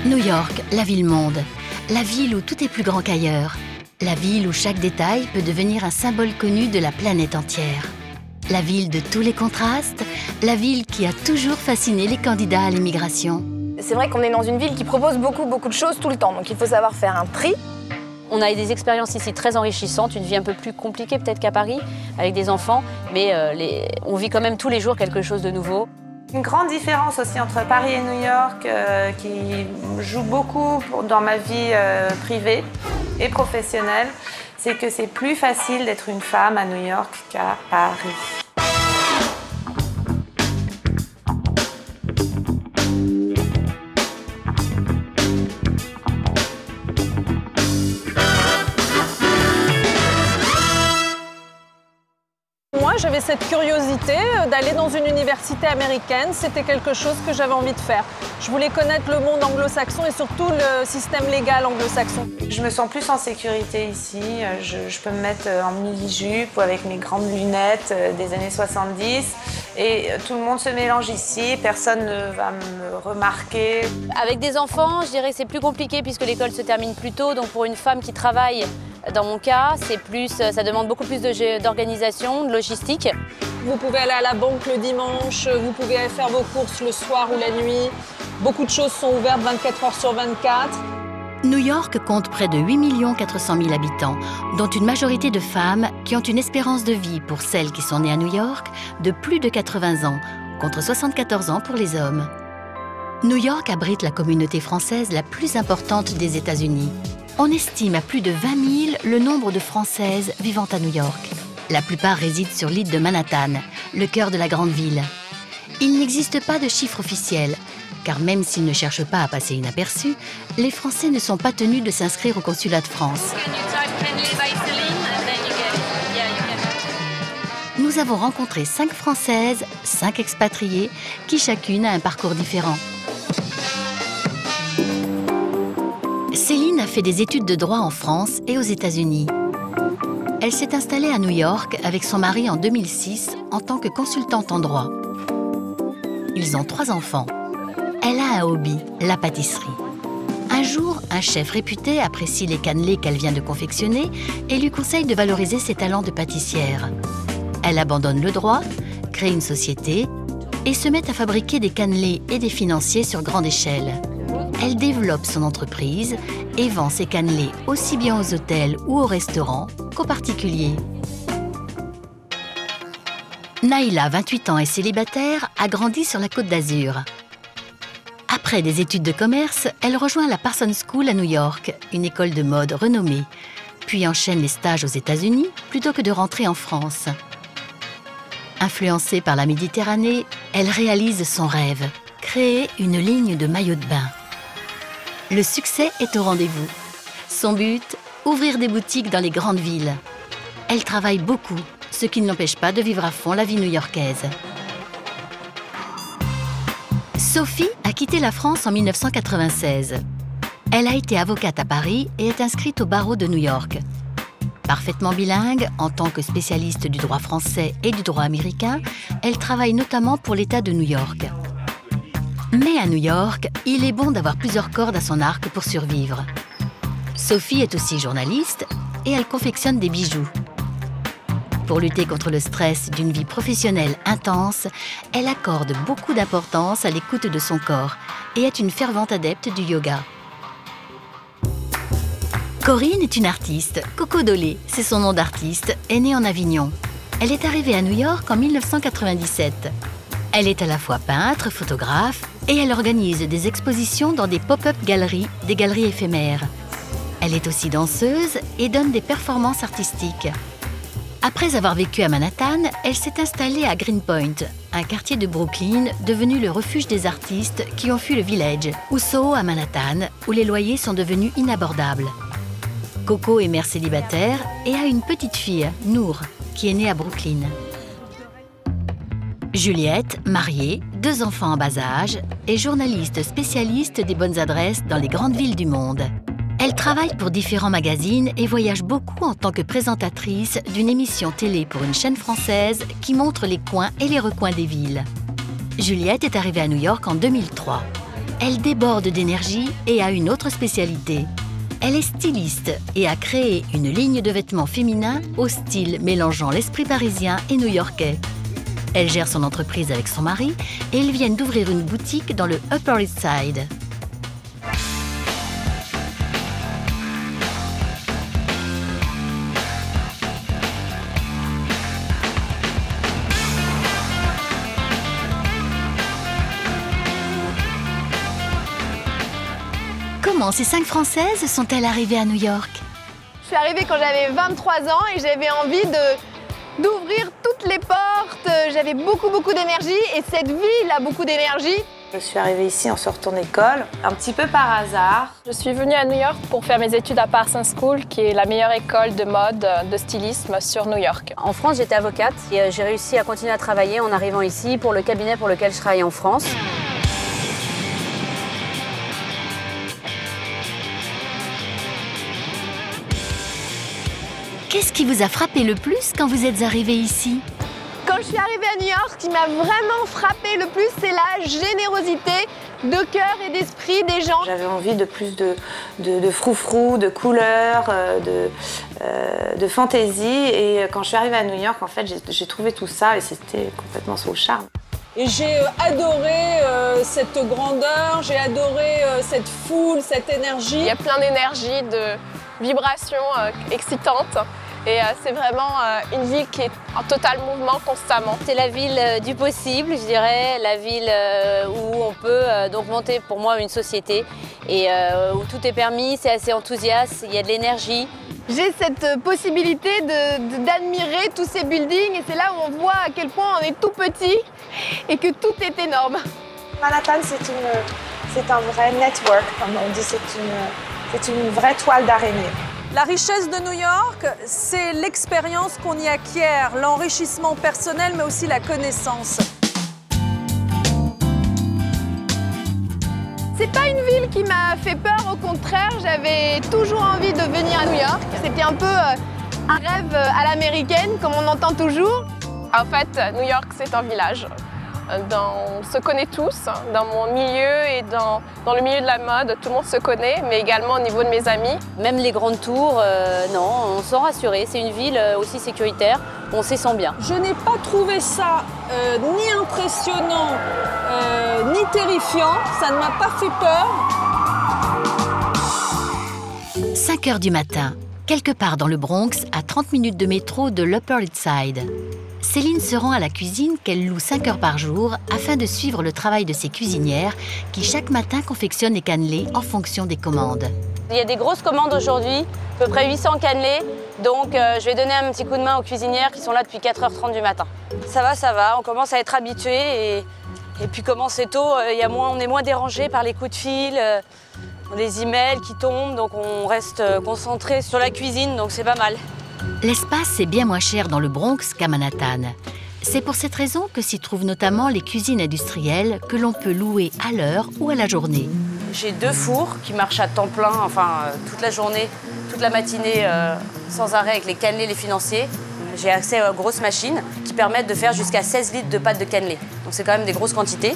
New York, la ville-monde. La ville où tout est plus grand qu'ailleurs. La ville où chaque détail peut devenir un symbole connu de la planète entière. La ville de tous les contrastes, la ville qui a toujours fasciné les candidats à l'immigration. C'est vrai qu'on est dans une ville qui propose beaucoup de choses tout le temps, donc il faut savoir faire un tri. On a eu des expériences ici très enrichissantes, une vie un peu plus compliquée peut-être qu'à Paris, avec des enfants, mais on vit quand même tous les jours quelque chose de nouveau. Une grande différence aussi entre Paris et New York qui joue beaucoup dans ma vie privée et professionnelle, c'est que c'est plus facile d'être une femme à New York qu'à Paris. Moi, j'avais cette curiosité d'aller dans une université américaine. C'était quelque chose que j'avais envie de faire. Je voulais connaître le monde anglo-saxon et surtout le système légal anglo-saxon. Je me sens plus en sécurité ici. Je peux me mettre en mini-jupe ou avec mes grandes lunettes des années 70. Et tout le monde se mélange ici, personne ne va me remarquer. Avec des enfants, je dirais que c'est plus compliqué puisque l'école se termine plus tôt. Donc pour une femme qui travaille, dans mon cas, ça demande beaucoup plus d'organisation, de logistique. Vous pouvez aller à la banque le dimanche, vous pouvez aller faire vos courses le soir ou la nuit. Beaucoup de choses sont ouvertes 24 heures sur 24. New York compte près de 8 400 000 habitants, dont une majorité de femmes qui ont une espérance de vie pour celles qui sont nées à New York de plus de 80 ans, contre 74 ans pour les hommes. New York abrite la communauté française la plus importante des États-Unis. On estime à plus de 20 000 le nombre de Françaises vivant à New York. La plupart résident sur l'île de Manhattan, le cœur de la grande ville. Il n'existe pas de chiffre officiel, car même s'ils ne cherchent pas à passer inaperçus, les Français ne sont pas tenus de s'inscrire au consulat de France. Nous avons rencontré 5 Françaises, 5 expatriées, qui chacune a un parcours différent. Céline a fait des études de droit en France et aux États-Unis. Elle s'est installée à New York avec son mari en 2006 en tant que consultante en droit. Ils ont 3 enfants. Elle a un hobby, la pâtisserie. Un jour, un chef réputé apprécie les cannelés qu'elle vient de confectionner et lui conseille de valoriser ses talents de pâtissière. Elle abandonne le droit, crée une société et se met à fabriquer des cannelés et des financiers sur grande échelle. Elle développe son entreprise et vend ses cannelés aussi bien aux hôtels ou aux restaurants qu'aux particuliers. Naïla, 28 ans et célibataire, a grandi sur la Côte d'Azur. Après des études de commerce, elle rejoint la Parsons School à New York, une école de mode renommée, puis enchaîne les stages aux États-Unis plutôt que de rentrer en France. Influencée par la Méditerranée, elle réalise son rêve, créer une ligne de maillots de bain. Le succès est au rendez-vous. Son but, ouvrir des boutiques dans les grandes villes. Elle travaille beaucoup, ce qui ne l'empêche pas de vivre à fond la vie new-yorkaise. Sophie a quitté la France en 1996. Elle a été avocate à Paris et est inscrite au barreau de New York. Parfaitement bilingue, en tant que spécialiste du droit français et du droit américain, elle travaille notamment pour l'État de New York. Mais à New York, il est bon d'avoir plusieurs cordes à son arc pour survivre. Sophie est aussi journaliste et elle confectionne des bijoux. Pour lutter contre le stress d'une vie professionnelle intense, elle accorde beaucoup d'importance à l'écoute de son corps et est une fervente adepte du yoga. Corinne est une artiste. Coco Dolé, c'est son nom d'artiste, est née en Avignon. Elle est arrivée à New York en 1997. Elle est à la fois peintre, photographe et elle organise des expositions dans des pop-up galeries, des galeries éphémères. Elle est aussi danseuse et donne des performances artistiques. Après avoir vécu à Manhattan, elle s'est installée à Greenpoint, un quartier de Brooklyn devenu le refuge des artistes qui ont fui le Village, ou Soho à Manhattan, où les loyers sont devenus inabordables. Coco est mère célibataire et a une petite fille, Nour, qui est née à Brooklyn. Juliette, mariée, 2 enfants en bas âge, est journaliste spécialiste des bonnes adresses dans les grandes villes du monde. Elle travaille pour différents magazines et voyage beaucoup en tant que présentatrice d'une émission télé pour une chaîne française qui montre les coins et les recoins des villes. Juliette est arrivée à New York en 2003. elle déborde d'énergie et a une autre spécialité. Elle est styliste et a créé une ligne de vêtements féminins au style mélangeant l'esprit parisien et new-yorkais. Elle gère son entreprise avec son mari et ils viennent d'ouvrir une boutique dans le Upper East Side. Comment ces 5 Françaises sont-elles arrivées à New York? Je suis arrivée quand j'avais 23 ans et j'avais envie d'ouvrir toutes les portes. J'avais beaucoup d'énergie et cette ville a beaucoup d'énergie. Je suis arrivée ici en sortant d'école, un petit peu par hasard. Je suis venue à New York pour faire mes études à Parsons School, qui est la meilleure école de mode, de stylisme sur New York. En France, j'étais avocate et j'ai réussi à continuer à travailler en arrivant ici pour le cabinet pour lequel je travaillais en France. Qu'est-ce qui vous a frappé le plus quand vous êtes arrivée ici? Quand je suis arrivée à New York, ce qui m'a vraiment frappé le plus, c'est la générosité de cœur et d'esprit des gens. J'avais envie de plus de froufrou, de couleurs, de fantaisie. Et quand je suis arrivée à New York, en fait, j'ai trouvé tout ça et c'était complètement sous le charme. Et j'ai adoré cette grandeur, j'ai adoré cette foule, cette énergie. Il y a plein d'énergie, de vibrations excitantes. Et c'est vraiment une ville qui est en total mouvement constamment. C'est la ville du possible, je dirais, la ville où on peut donc monter pour moi une société et où tout est permis, c'est assez enthousiaste, il y a de l'énergie. J'ai cette possibilité d'admirer tous ces buildings et c'est là où on voit à quel point on est tout petit et que tout est énorme. Manhattan, c'est un vrai network, comme on dit, c'est une vraie toile d'araignée. La richesse de New York, c'est l'expérience qu'on y acquiert, l'enrichissement personnel, mais aussi la connaissance. C'est pas une ville qui m'a fait peur, au contraire, j'avais toujours envie de venir à New York. C'était un peu un rêve à l'américaine, comme on entend toujours. En fait, New York, c'est un village. On se connaît tous, dans mon milieu et dans le milieu de la mode, tout le monde se connaît, mais également au niveau de mes amis. Même les grandes tours, non, on se sent rassuré. C'est une ville aussi sécuritaire, on s'y sent bien. Je n'ai pas trouvé ça ni impressionnant, ni terrifiant. Ça ne m'a pas fait peur. 5 heures du matin, quelque part dans le Bronx, à 30 minutes de métro de l'Upper East Side. Céline se rend à la cuisine qu'elle loue 5 heures par jour afin de suivre le travail de ses cuisinières qui chaque matin confectionnent les cannelés en fonction des commandes. Il y a des grosses commandes aujourd'hui, à peu près 800 cannelés, donc je vais donner un petit coup de main aux cuisinières qui sont là depuis 4h30 du matin. Ça va, on commence à être habitués et puis comme c'est tôt, on est moins dérangé par les coups de fil, les emails qui tombent, donc on reste concentré sur la cuisine, donc c'est pas mal. L'espace est bien moins cher dans le Bronx qu'à Manhattan. C'est pour cette raison que s'y trouvent notamment les cuisines industrielles que l'on peut louer à l'heure ou à la journée. J'ai 2 fours qui marchent à temps plein, toute la journée, toute la matinée, sans arrêt avec les cannelés, les financiers. J'ai accès aux grosses machines qui permettent de faire jusqu'à 16 litres de pâte de cannelé. Donc c'est quand même des grosses quantités.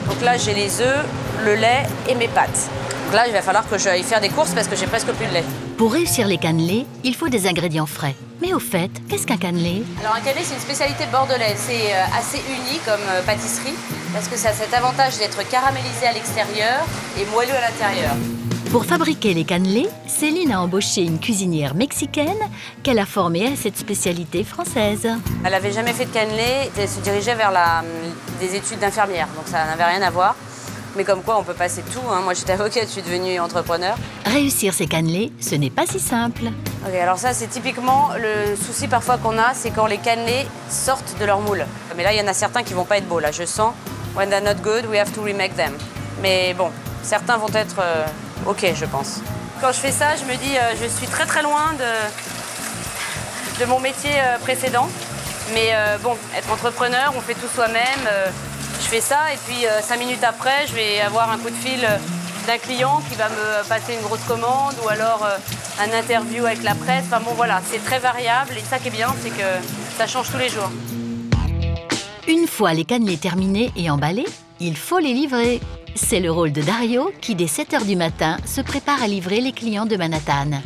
Donc là, j'ai les œufs, le lait et mes pâtes. Donc là, il va falloir que j'aille faire des courses parce que j'ai presque plus de lait. Pour réussir les cannelés, il faut des ingrédients frais. Mais au fait, qu'est-ce qu'un cannelé? Alors un cannelé, c'est une spécialité bordelaise. C'est assez unique comme pâtisserie parce que ça a cet avantage d'être caramélisé à l'extérieur et moelleux à l'intérieur. Pour fabriquer les cannelés, Céline a embauché une cuisinière mexicaine qu'elle a formée à cette spécialité française. Elle n'avait jamais fait de cannelé, elle se dirigeait vers des études d'infirmière, donc ça n'avait rien à voir. Mais comme quoi, on peut passer tout. Moi, j'étais avocate, je suis devenue entrepreneur. Réussir ces cannelés, ce n'est pas si simple. Ok, alors ça, c'est typiquement le souci parfois qu'on a, c'est quand les cannelés sortent de leur moule. Mais là, il y en a certains qui vont pas être beaux. Là, je sens, when they're not good, we have to remake them. Mais bon, certains vont être ok, je pense. Quand je fais ça, je me dis, je suis très très loin de mon métier précédent. Mais bon, être entrepreneur, on fait tout soi-même. Je fais ça et puis 5 minutes après, je vais avoir un coup de fil d'un client qui va me passer une grosse commande ou alors un interview avec la presse. Enfin bon, voilà, c'est très variable et ça qui est bien, c'est que ça change tous les jours. Une fois les cannelés terminés et emballés, il faut les livrer. C'est le rôle de Dario qui, dès 7 h du matin, se prépare à livrer les clients de Manhattan.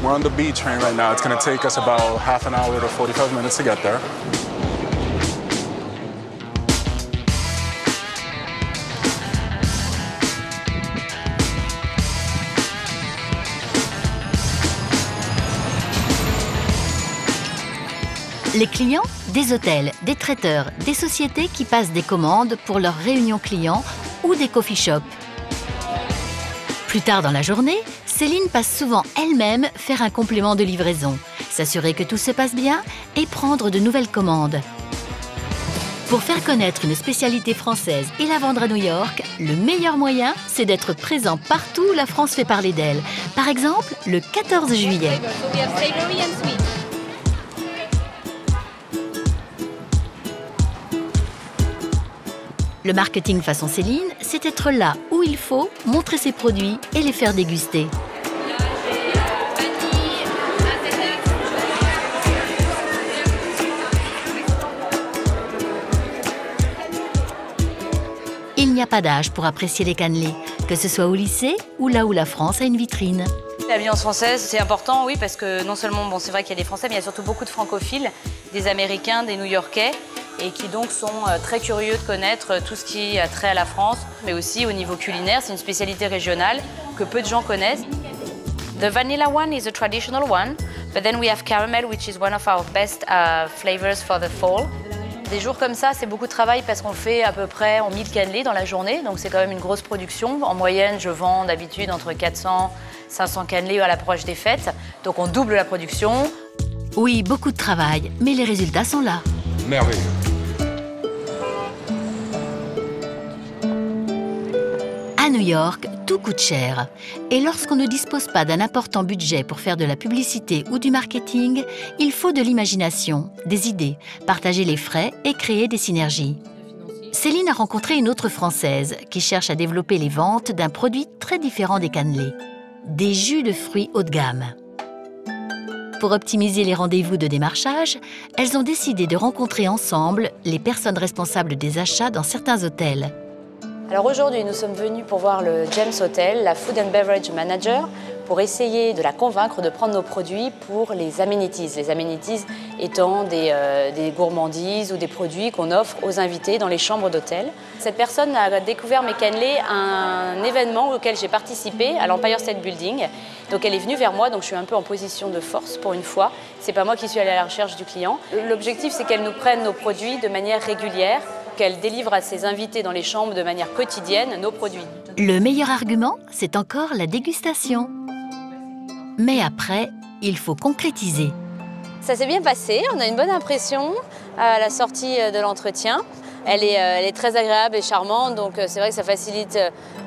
We're on the B train right now. It's going to take us about half an hour to 45 minutes to get there. Les clients, des hôtels, des traiteurs, des sociétés qui passent des commandes pour leurs réunions clients ou des coffee shops. Plus tard dans la journée, Céline passe souvent elle-même faire un complément de livraison, s'assurer que tout se passe bien et prendre de nouvelles commandes. Pour faire connaître une spécialité française et la vendre à New York, le meilleur moyen, c'est d'être présent partout où la France fait parler d'elle. Par exemple, le 14 juillet. Le marketing façon Céline, c'est être là où il faut, montrer ses produits et les faire déguster. Il n'y a pas d'âge pour apprécier les cannelés, que ce soit au lycée ou là où la France a une vitrine. L'ambiance française, c'est important, oui, parce que non seulement, bon, c'est vrai qu'il y a des Français, mais il y a surtout beaucoup de francophiles, des Américains, des New-Yorkais, et qui donc sont très curieux de connaître tout ce qui a trait à la France, mais aussi au niveau culinaire. C'est une spécialité régionale que peu de gens connaissent. The vanilla one is a traditional one, but then we have caramel, which is one of our best flavors for the fall. Des jours comme ça, c'est beaucoup de travail parce qu'on fait à peu près 1000 cannelés dans la journée, donc c'est quand même une grosse production. En moyenne, je vends d'habitude entre 400 et 500 cannelés à l'approche des fêtes, donc on double la production. Oui, beaucoup de travail, mais les résultats sont là. Merveilleux. À New York, tout coûte cher. Et lorsqu'on ne dispose pas d'un important budget pour faire de la publicité ou du marketing, il faut de l'imagination, des idées, partager les frais et créer des synergies. Céline a rencontré une autre Française qui cherche à développer les ventes d'un produit très différent des cannelés, des jus de fruits haut de gamme. Pour optimiser les rendez-vous de démarchage, elles ont décidé de rencontrer ensemble les personnes responsables des achats dans certains hôtels. Alors aujourd'hui, nous sommes venus pour voir le James Hotel, la Food and Beverage Manager, pour essayer de la convaincre de prendre nos produits pour les amenities. Les amenities étant des gourmandises ou des produits qu'on offre aux invités dans les chambres d'hôtel. Cette personne a découvert mes cannelés à un événement auquel j'ai participé à l'Empire State Building. Donc elle est venue vers moi, donc je suis un peu en position de force pour une fois. C'est pas moi qui suis allée à la recherche du client. L'objectif, c'est qu'elle nous prenne nos produits de manière régulière, qu'elle délivre à ses invités dans les chambres de manière quotidienne nos produits. Le meilleur argument, c'est encore la dégustation. Mais après, il faut concrétiser. Ça s'est bien passé, on a une bonne impression à la sortie de l'entretien. Elle est très agréable et charmante, donc c'est vrai que ça facilite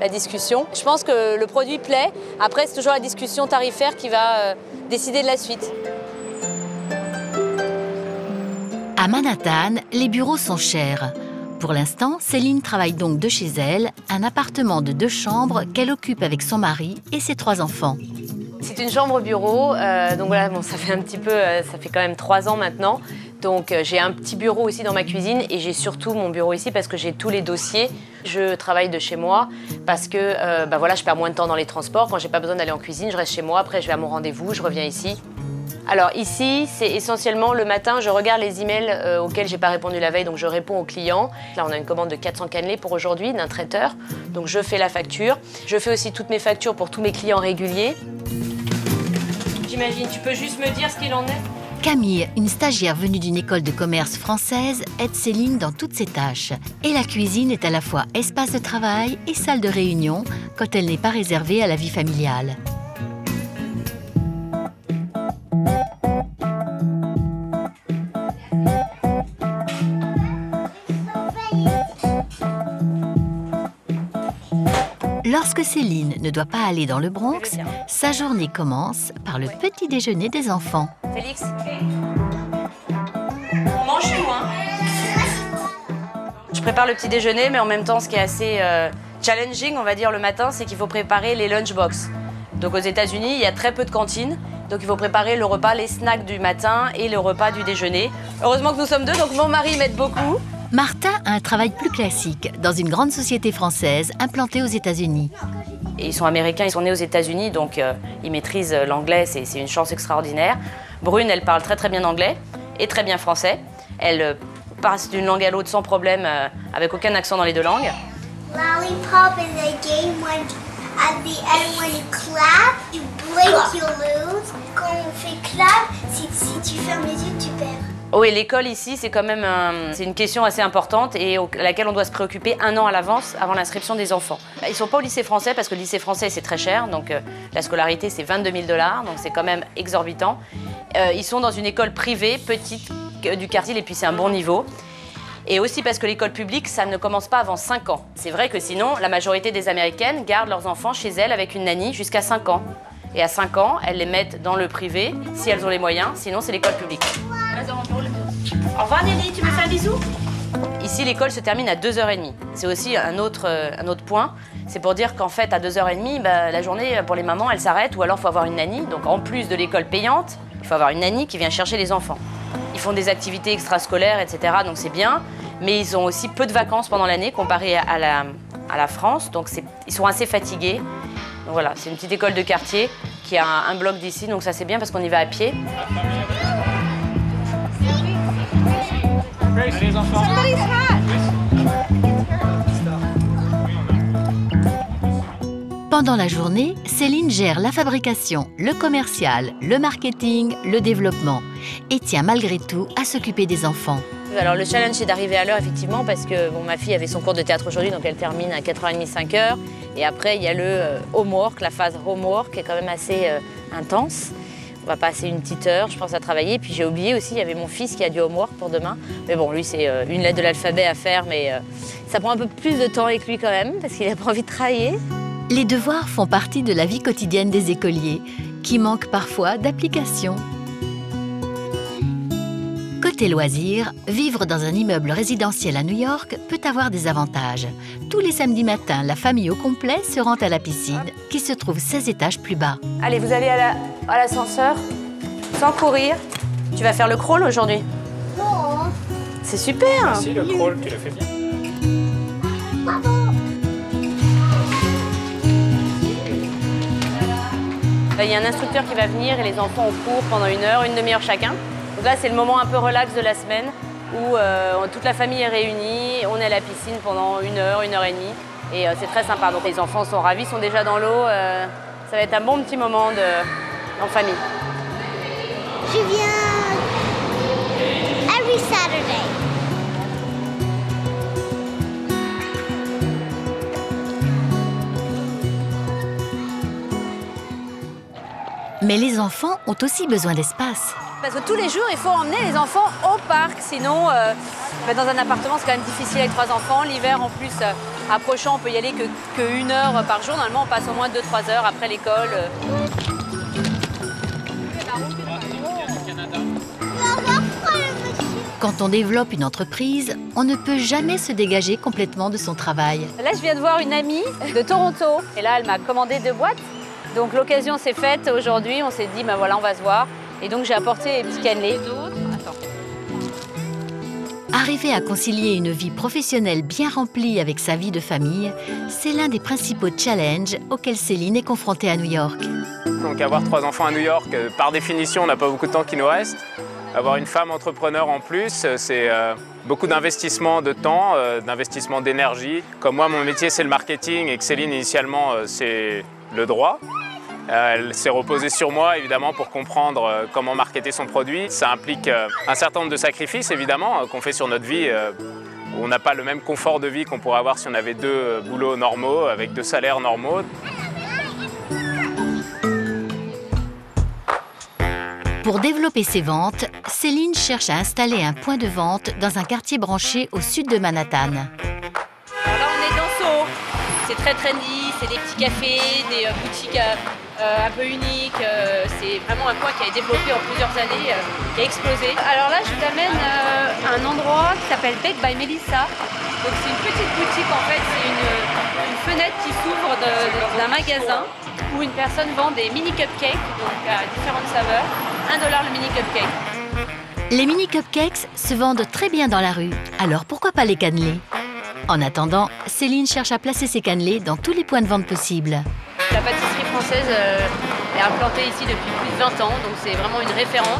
la discussion. Je pense que le produit plaît. Après, c'est toujours la discussion tarifaire qui va décider de la suite. À Manhattan, les bureaux sont chers. Pour l'instant, Céline travaille donc de chez elle, un appartement de 2 chambres qu'elle occupe avec son mari et ses 3 enfants. C'est une chambre-bureau, donc voilà, bon, ça fait un petit peu, ça fait quand même 3 ans maintenant. Donc j'ai un petit bureau aussi dans ma cuisine et j'ai surtout mon bureau ici parce que j'ai tous les dossiers. Je travaille de chez moi parce que voilà, je perds moins de temps dans les transports. Quand j'ai pas besoin d'aller en cuisine, je reste chez moi. Après, je vais à mon rendez-vous, je reviens ici. Alors ici, c'est essentiellement le matin, je regarde les emails auxquels j'ai pas répondu la veille, donc je réponds aux clients. Là, on a une commande de 400 cannelés pour aujourd'hui d'un traiteur, donc je fais la facture. Je fais aussi toutes mes factures pour tous mes clients réguliers. J'imagine, tu peux juste me dire ce qu'il en est ? Camille, une stagiaire venue d'une école de commerce française, aide Céline dans toutes ses tâches. Et la cuisine est à la fois espace de travail et salle de réunion quand elle n'est pas réservée à la vie familiale. Lorsque Céline ne doit pas aller dans le Bronx, sa journée commence par le petit déjeuner des enfants. Félix, on mange tout, hein? Je prépare le petit déjeuner, mais en même temps, ce qui est assez challenging, on va dire, le matin, c'est qu'il faut préparer les lunchbox. Donc aux États-Unis, il y a très peu de cantines, donc il faut préparer le repas, les snacks du matin et le repas du déjeuner. Heureusement que nous sommes 2, donc mon mari m'aide beaucoup. Martin a un travail plus classique dans une grande société française implantée aux États-Unis. Et ils sont américains, ils sont nés aux États-Unis, donc ils maîtrisent l'anglais, c'est une chance extraordinaire. Brune, elle parle très bien anglais et très bien français. Elle passe d'une langue à l'autre sans problème, avec aucun accent dans les deux langues. Lollipop is a game when at the end when you clap, you blink, you lose. Quand on fait clap, si tu fermes les yeux, tu perds. Oui, l'école ici, c'est quand même c'est une question assez importante et à laquelle on doit se préoccuper 1 an à l'avance avant l'inscription des enfants. Ils ne sont pas au lycée français parce que le lycée français, c'est très cher. Donc la scolarité, c'est 22 000 $, donc c'est quand même exorbitant. Ils sont dans une école privée, petite, du quartier, et puis c'est un bon niveau. Et aussi parce que l'école publique, ça ne commence pas avant 5 ans. C'est vrai que sinon, la majorité des Américaines gardent leurs enfants chez elles avec une nanny jusqu'à 5 ans. Et à 5 ans, elles les mettent dans le privé, si elles ont les moyens, sinon c'est l'école publique. Au revoir Nelly, tu me fais un bisou? Ici, l'école se termine à 2h30. C'est aussi un autre point. C'est pour dire qu'en fait, à 2h30, la journée, pour les mamans, elle s'arrête. Ou alors, il faut avoir une nanny. Donc, en plus de l'école payante, il faut avoir une nanny qui vient chercher les enfants. Ils font des activités extrascolaires, etc. Donc, c'est bien. Mais ils ont aussi peu de vacances pendant l'année, comparé à la France. Donc, ils sont assez fatigués. Donc, voilà, c'est une petite école de quartier qui a un bloc d'ici. Donc, ça, c'est bien parce qu'on y va à pied. Les enfants. Pendant la journée, Céline gère la fabrication, le commercial, le marketing, le développement et tient malgré tout à s'occuper des enfants. Alors le challenge, c'est d'arriver à l'heure, effectivement, parce que ma fille avait son cours de théâtre aujourd'hui, donc elle termine à 4h30, 5h. Et après, il y a le homework, la phase homework, qui est quand même assez intense. On va passer une petite heure, je pense, à travailler. Puis j'ai oublié aussi, il y avait mon fils qui a du homework pour demain. Mais bon, lui, c'est une lettre de l'alphabet à faire, mais ça prend un peu plus de temps avec lui quand même, parce qu'il n'a pas envie de travailler. Les devoirs font partie de la vie quotidienne des écoliers, qui manquent parfois d'application. Côté loisirs, vivre dans un immeuble résidentiel à New York peut avoir des avantages. Tous les samedis matins, la famille au complet se rend à la piscine, qui se trouve 16 étages plus bas. Allez, vous allez à l'ascenseur, sans courir. Tu vas faire le crawl aujourd'hui? Non. C'est super. Si, le crawl, tu le fais bien. Il y a un instructeur qui va venir et les enfants ont cours pendant 1 heure, 1 demi-heure chacun. Donc là, c'est le moment un peu relax de la semaine où toute la famille est réunie, on est à la piscine pendant 1 heure, 1 heure et demie. Et c'est très sympa. Donc les enfants sont ravis, sont déjà dans l'eau. Ça va être un bon petit moment en famille. Je viens every Saturday. Mais les enfants ont aussi besoin d'espace. Parce que tous les jours, il faut emmener les enfants au parc. Sinon, dans un appartement, c'est quand même difficile avec 3 enfants. L'hiver, en plus, approchant, on peut y aller que 1 heure par jour. Normalement, on passe au moins 2-3 heures après l'école. Quand on développe une entreprise, on ne peut jamais se dégager complètement de son travail. Là, je viens de voir une amie de Toronto. Et là, elle m'a commandé 2 boîtes. Donc l'occasion s'est faite aujourd'hui. On s'est dit, voilà, on va se voir. Et donc j'ai apporté les petits cannelés. Arriver à concilier une vie professionnelle bien remplie avec sa vie de famille, c'est l'un des principaux challenges auxquels Céline est confrontée à New York. Donc avoir 3 enfants à New York, par définition, on n'a pas beaucoup de temps qui nous reste. Avoir une femme entrepreneur en plus, c'est beaucoup d'investissement de temps, d'investissement d'énergie. Comme moi, mon métier, c'est le marketing et que Céline, initialement, c'est le droit. Elle s'est reposée sur moi, évidemment, pour comprendre comment marketer son produit. Ça implique un certain nombre de sacrifices, évidemment, qu'on fait sur notre vie. Où on n'a pas le même confort de vie qu'on pourrait avoir si on avait 2 boulots normaux, avec 2 salaires normaux. Pour développer ses ventes, Céline cherche à installer un point de vente dans un quartier branché au sud de Manhattan. Alors là, on est dans Soho. C'est très trendy, c'est des petits cafés, des boutiques un peu uniques. C'est vraiment un coin qui a été développé en plusieurs années, qui a explosé. Alors là, je t'amène à un endroit qui s'appelle Baked by Melissa. Donc c'est une petite boutique, en fait, c'est une fenêtre qui s'ouvre d'un magasin où une personne vend des mini cupcakes, donc à différentes saveurs. $1 le mini cupcake. Les mini cupcakes se vendent très bien dans la rue, alors pourquoi pas les cannelés? En attendant, Céline cherche à placer ses cannelés dans tous les points de vente possibles. La pâtisserie française est implantée ici depuis plus de 20 ans, donc c'est vraiment une référence.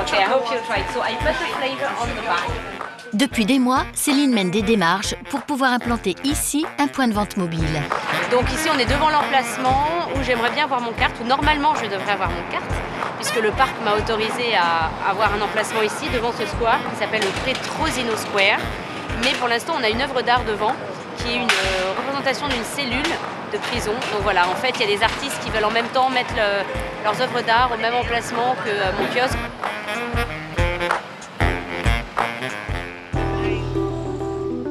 Okay, I hope you'll try it. So I put the flavor on the back. Depuis des mois, Céline mène des démarches pour pouvoir implanter ici un point de vente mobile. Donc ici, on est devant l'emplacement où j'aimerais bien avoir mon carte, où normalement je devrais avoir mon carte, puisque le parc m'a autorisé à avoir un emplacement ici, devant ce square, qui s'appelle le Petrosino Square. Mais pour l'instant, on a une œuvre d'art devant, qui est une représentation d'une cellule de prison. Donc voilà, en fait, il y a des artistes qui veulent en même temps mettre leurs œuvres d'art au même emplacement que mon kiosque.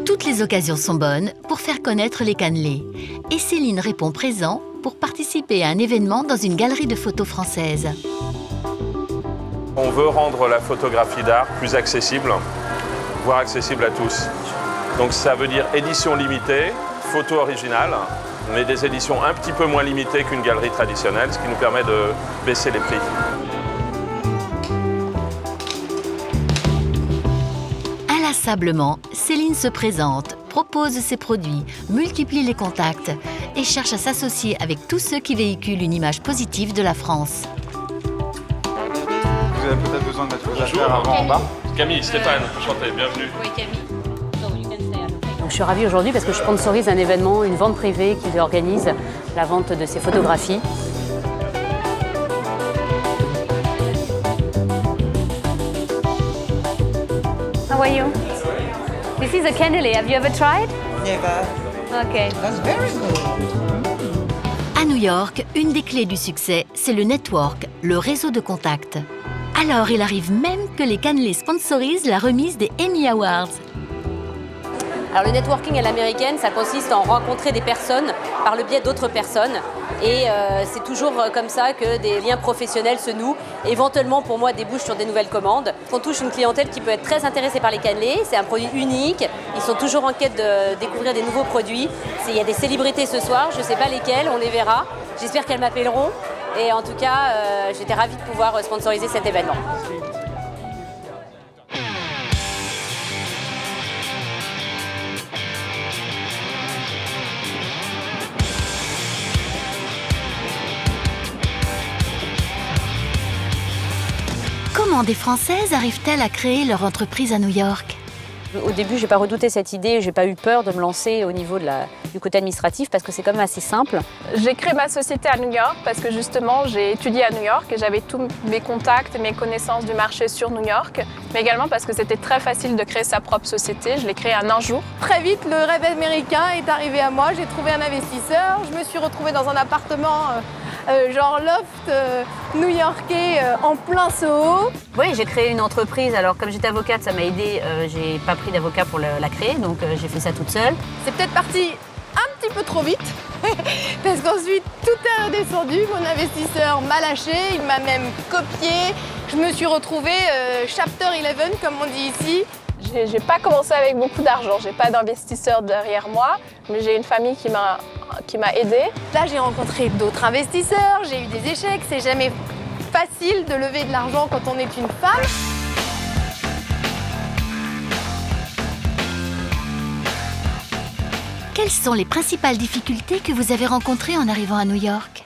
Toutes les occasions sont bonnes pour faire connaître les cannelés. Et Céline répond présent pour participer à un événement dans une galerie de photos française. On veut rendre la photographie d'art plus accessible, voire accessible à tous. Donc ça veut dire édition limitée, photo originale, mais des éditions un petit peu moins limitées qu'une galerie traditionnelle, ce qui nous permet de baisser les prix. Inlassablement, Céline se présente, propose ses produits, multiplie les contacts et cherche à s'associer avec tous ceux qui véhiculent une image positive de la France. Vous avez peut-être besoin de mettre vos affaires avant en bas. Camille, Stéphane, enchanté, bienvenue. Oui, Camille. Donc, je suis ravie aujourd'hui parce que je sponsorise un événement, une vente privée qui organise la vente de ces photographies. How are you? This is a cannelé. Have you ever tried? Never. Okay. That's very good. À New York, une des clés du succès, c'est le network, le réseau de contacts. Alors, il arrive même que les cannelés sponsorisent la remise des Emmy Awards. Alors le networking à l'américaine, ça consiste à rencontrer des personnes par le biais d'autres personnes. Et c'est toujours comme ça que des liens professionnels se nouent. Éventuellement, pour moi, débouchent sur des nouvelles commandes. On touche une clientèle qui peut être très intéressée par les cannelés. C'est un produit unique. Ils sont toujours en quête de découvrir des nouveaux produits. Il y a des célébrités ce soir. Je ne sais pas lesquelles, on les verra. J'espère qu'elles m'appelleront. Et en tout cas, j'étais ravie de pouvoir sponsoriser cet événement. Comment des Françaises arrivent-elles à créer leur entreprise à New York? Au début, je n'ai pas redouté cette idée, je n'ai pas eu peur de me lancer au niveau du côté administratif parce que c'est quand même assez simple. J'ai créé ma société à New York parce que justement j'ai étudié à New York et j'avais tous mes contacts et mes connaissances du marché sur New York, mais également parce que c'était très facile de créer sa propre société. Je l'ai créée en un jour. Très vite, le rêve américain est arrivé à moi. J'ai trouvé un investisseur. Je me suis retrouvée dans un appartement genre loft new-yorkais en plein Soho. Oui, j'ai créé une entreprise. Alors comme j'étais avocate, ça m'a aidée. J'ai pas pris d'avocat pour la créer, donc j'ai fait ça toute seule. C'est peut-être parti un petit peu trop vite parce qu'ensuite tout est redescendu. Mon investisseur m'a lâché, il m'a même copié. Je me suis retrouvée chapter 11 comme on dit ici. J'ai pas commencé avec beaucoup d'argent, j'ai pas d'investisseur derrière moi, mais j'ai une famille qui m'a aidée. Là, j'ai rencontré d'autres investisseurs, j'ai eu des échecs. C'est jamais facile de lever de l'argent quand on est une femme. Quelles sont les principales difficultés que vous avez rencontrées en arrivant à New York?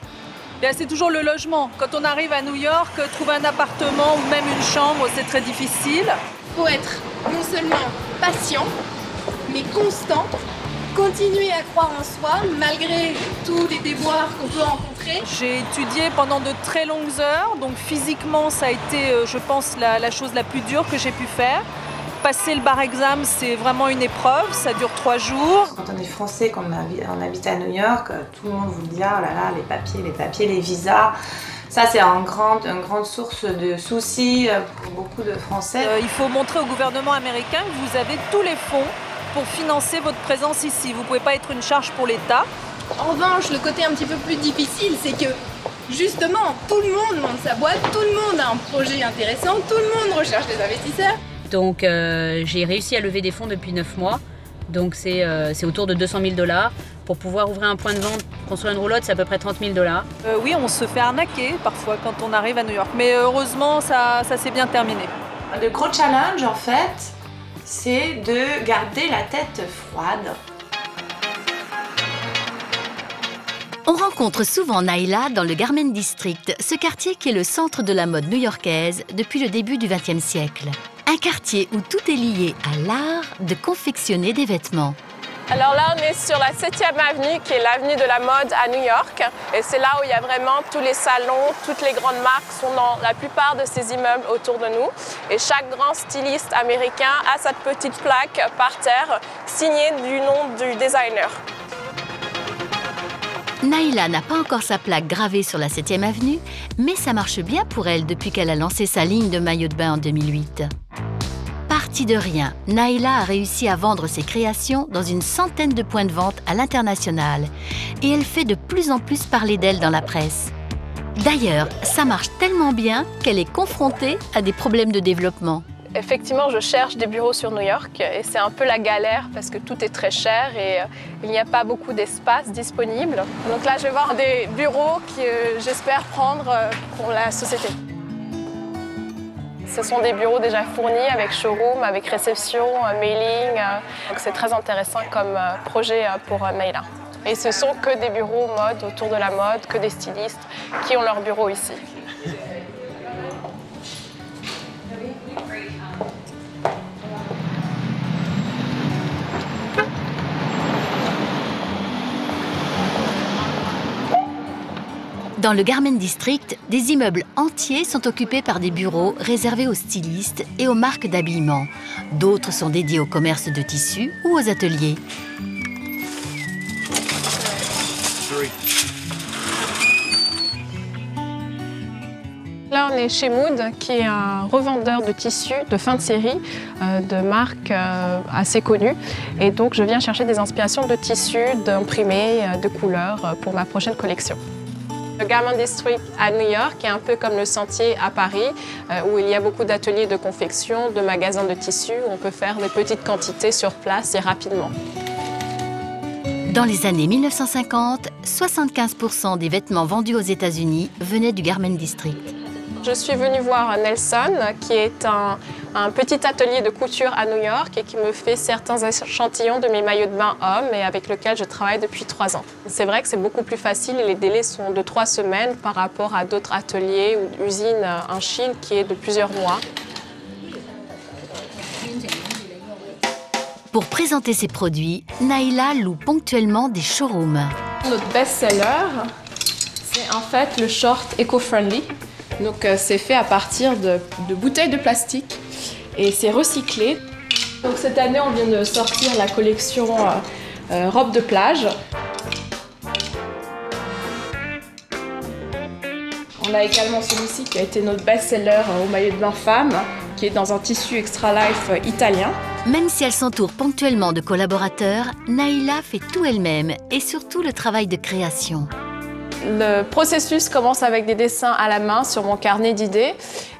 C'est toujours le logement. Quand on arrive à New York, trouver un appartement ou même une chambre, c'est très difficile. Il faut être non seulement patient, mais constant. Continuer à croire en soi, malgré tous les déboires qu'on peut rencontrer. J'ai étudié pendant de très longues heures, donc physiquement, ça a été, je pense, la chose la plus dure que j'ai pu faire. Passer le bar exam, c'est vraiment une épreuve, ça dure 3 jours. Quand on est français, quand on habite à New York, tout le monde vous dit « Ah là là, les papiers, les visas ». Ça, c'est une grande source de soucis pour beaucoup de Français. Il faut montrer au gouvernement américain que vous avez tous les fonds pour financer votre présence ici. Vous ne pouvez pas être une charge pour l'État. En revanche, le côté un petit peu plus difficile, c'est que justement, tout le monde monte sa boîte, tout le monde a un projet intéressant, tout le monde recherche des investisseurs. Donc j'ai réussi à lever des fonds depuis 9 mois. Donc c'est autour de 200 000 $. Pour pouvoir ouvrir un point de vente, construire une roulotte, c'est à peu près 30 000 $. Oui, on se fait arnaquer parfois quand on arrive à New York. Mais heureusement, ça s'est bien terminé. Le gros challenge, en fait, c'est de garder la tête froide. On rencontre souvent Naila dans le Garment District, ce quartier qui est le centre de la mode new-yorkaise depuis le début du XXe siècle. Un quartier où tout est lié à l'art de confectionner des vêtements. Alors là, on est sur la 7e avenue, qui est l'avenue de la mode à New York. Et c'est là où il y a vraiment tous les salons, toutes les grandes marques sont dans la plupart de ces immeubles autour de nous. Et chaque grand styliste américain a cette petite plaque par terre, signée du nom du designer. Naila n'a pas encore sa plaque gravée sur la 7e avenue, mais ça marche bien pour elle depuis qu'elle a lancé sa ligne de maillots de bain en 2008. Partie de rien, Naila a réussi à vendre ses créations dans une centaine de points de vente à l'international et elle fait de plus en plus parler d'elle dans la presse. D'ailleurs, ça marche tellement bien qu'elle est confrontée à des problèmes de développement. Effectivement, je cherche des bureaux sur New York et c'est un peu la galère parce que tout est très cher et il n'y a pas beaucoup d'espace disponible. Donc là, je vais voir des bureaux que j'espère prendre pour la société. Ce sont des bureaux déjà fournis avec showroom, avec réception, mailing. Donc c'est très intéressant comme projet pour Naila. Et ce sont que des bureaux mode, autour de la mode, que des stylistes qui ont leur bureau ici. Dans le Garment District, des immeubles entiers sont occupés par des bureaux réservés aux stylistes et aux marques d'habillement. D'autres sont dédiés au commerce de tissus ou aux ateliers. Là, on est chez Mood, qui est un revendeur de tissus de fin de série, de marques assez connues. Et donc, je viens chercher des inspirations de tissus, d'imprimés, de couleurs pour ma prochaine collection. Le Garment District à New York est un peu comme le Sentier à Paris, où il y a beaucoup d'ateliers de confection, de magasins de tissus, où on peut faire des petites quantités sur place et rapidement. Dans les années 1950, 75% des vêtements vendus aux États-Unis venaient du Garment District. Je suis venue voir Nelson, qui est un petit atelier de couture à New York et qui me fait certains échantillons de mes maillots de bain hommes et avec lequel je travaille depuis 3 ans. C'est vrai que c'est beaucoup plus facile et les délais sont de 3 semaines par rapport à d'autres ateliers ou usines en Chine qui est de plusieurs mois. Pour présenter ses produits, Naila loue ponctuellement des showrooms. Notre best-seller, c'est en fait le short éco-friendly. Donc c'est fait à partir de bouteilles de plastique et c'est recyclé. Donc cette année, on vient de sortir la collection robe de plage. On a également celui-ci qui a été notre best-seller au maillot de bain femme, qui est dans un tissu Extra Life italien. Même si elle s'entoure ponctuellement de collaborateurs, Naila fait tout elle-même et surtout le travail de création. Le processus commence avec des dessins à la main sur mon carnet d'idées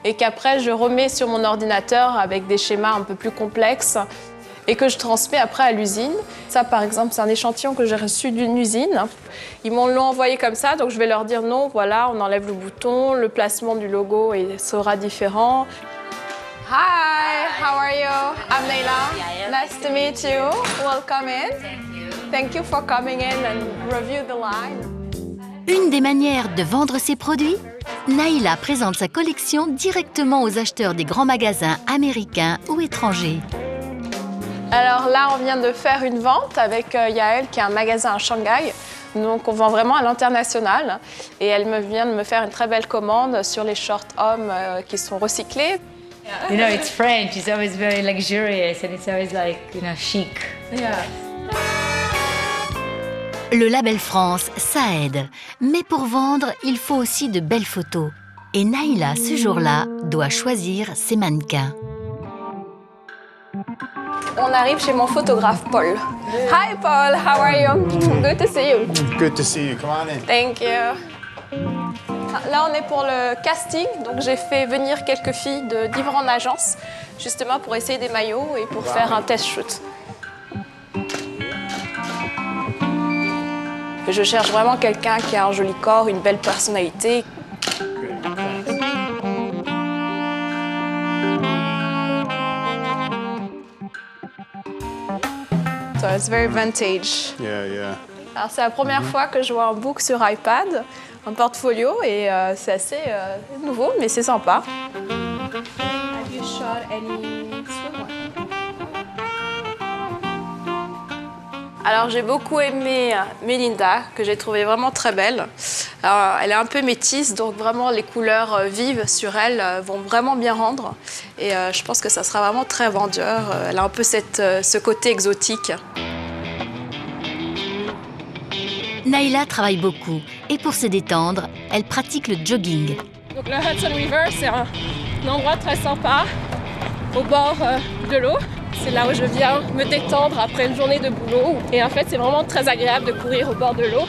et qu'après je remets sur mon ordinateur avec des schémas un peu plus complexes et que je transmets après à l'usine. Ça par exemple c'est un échantillon que j'ai reçu d'une usine. Ils m'ont envoyé comme ça, donc je vais leur dire non, voilà, on enlève le bouton, le placement du logo sera différent. Hi, how are you? I'm Naila. Nice to meet you. Welcome in. Thank you for coming in and review the line. Une des manières de vendre ses produits, Naila présente sa collection directement aux acheteurs des grands magasins américains ou étrangers. Alors là, on vient de faire une vente avec Yael, qui a un magasin à Shanghai. Donc on vend vraiment à l'international. Et elle vient de me faire une très belle commande sur les shorts hommes qui sont recyclés. You know, it's French. It's always very luxurious and it's always like, you know, chic. Yeah. Le label France, ça aide. Mais pour vendre, il faut aussi de belles photos. Et Naila, ce jour-là, doit choisir ses mannequins. On arrive chez mon photographe Paul. Hi Paul, how are you? Good to see you. Good to see you. Come on in. Thank you. Là, on est pour le casting. Donc, j'ai fait venir quelques filles de différentes agences, justement pour essayer des maillots et pour faire un test shoot. Je cherche vraiment quelqu'un qui a un joli corps, une belle personnalité. So it's very vintage. Yeah, yeah. Alors c'est la première fois que je vois un book sur iPad, un portfolio, et c'est assez nouveau, mais c'est sympa. Have you shot any swimwear? Alors j'ai beaucoup aimé Melinda, que j'ai trouvée vraiment très belle. Alors, elle est un peu métisse, donc vraiment les couleurs vives sur elle vont vraiment bien rendre. Et je pense que ça sera vraiment très vendeur. Elle a un peu ce côté exotique. Naïla travaille beaucoup et pour se détendre, elle pratique le jogging. Donc le Hudson River, c'est un endroit très sympa au bord de l'eau. C'est là où je viens me détendre après une journée de boulot. Et en fait, c'est vraiment très agréable de courir au bord de l'eau.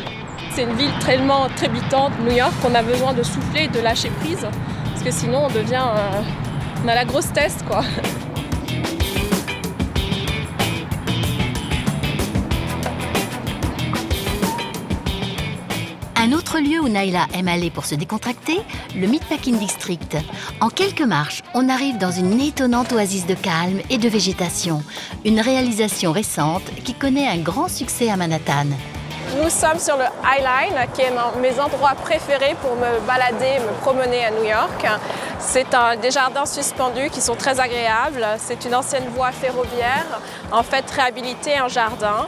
C'est une ville tellement trépidante, New York, qu'on a besoin de souffler et de lâcher prise. Parce que sinon, on a la grosse tête, quoi. Un autre lieu où Naïla aime aller pour se décontracter, le Meatpacking District. En quelques marches, on arrive dans une étonnante oasis de calme et de végétation. Une réalisation récente qui connaît un grand succès à Manhattan. Nous sommes sur le High Line, qui est un de mes endroits préférés pour me balader, me promener à New York. C'est des jardins suspendus qui sont très agréables. C'est une ancienne voie ferroviaire, en fait réhabilitée en jardin.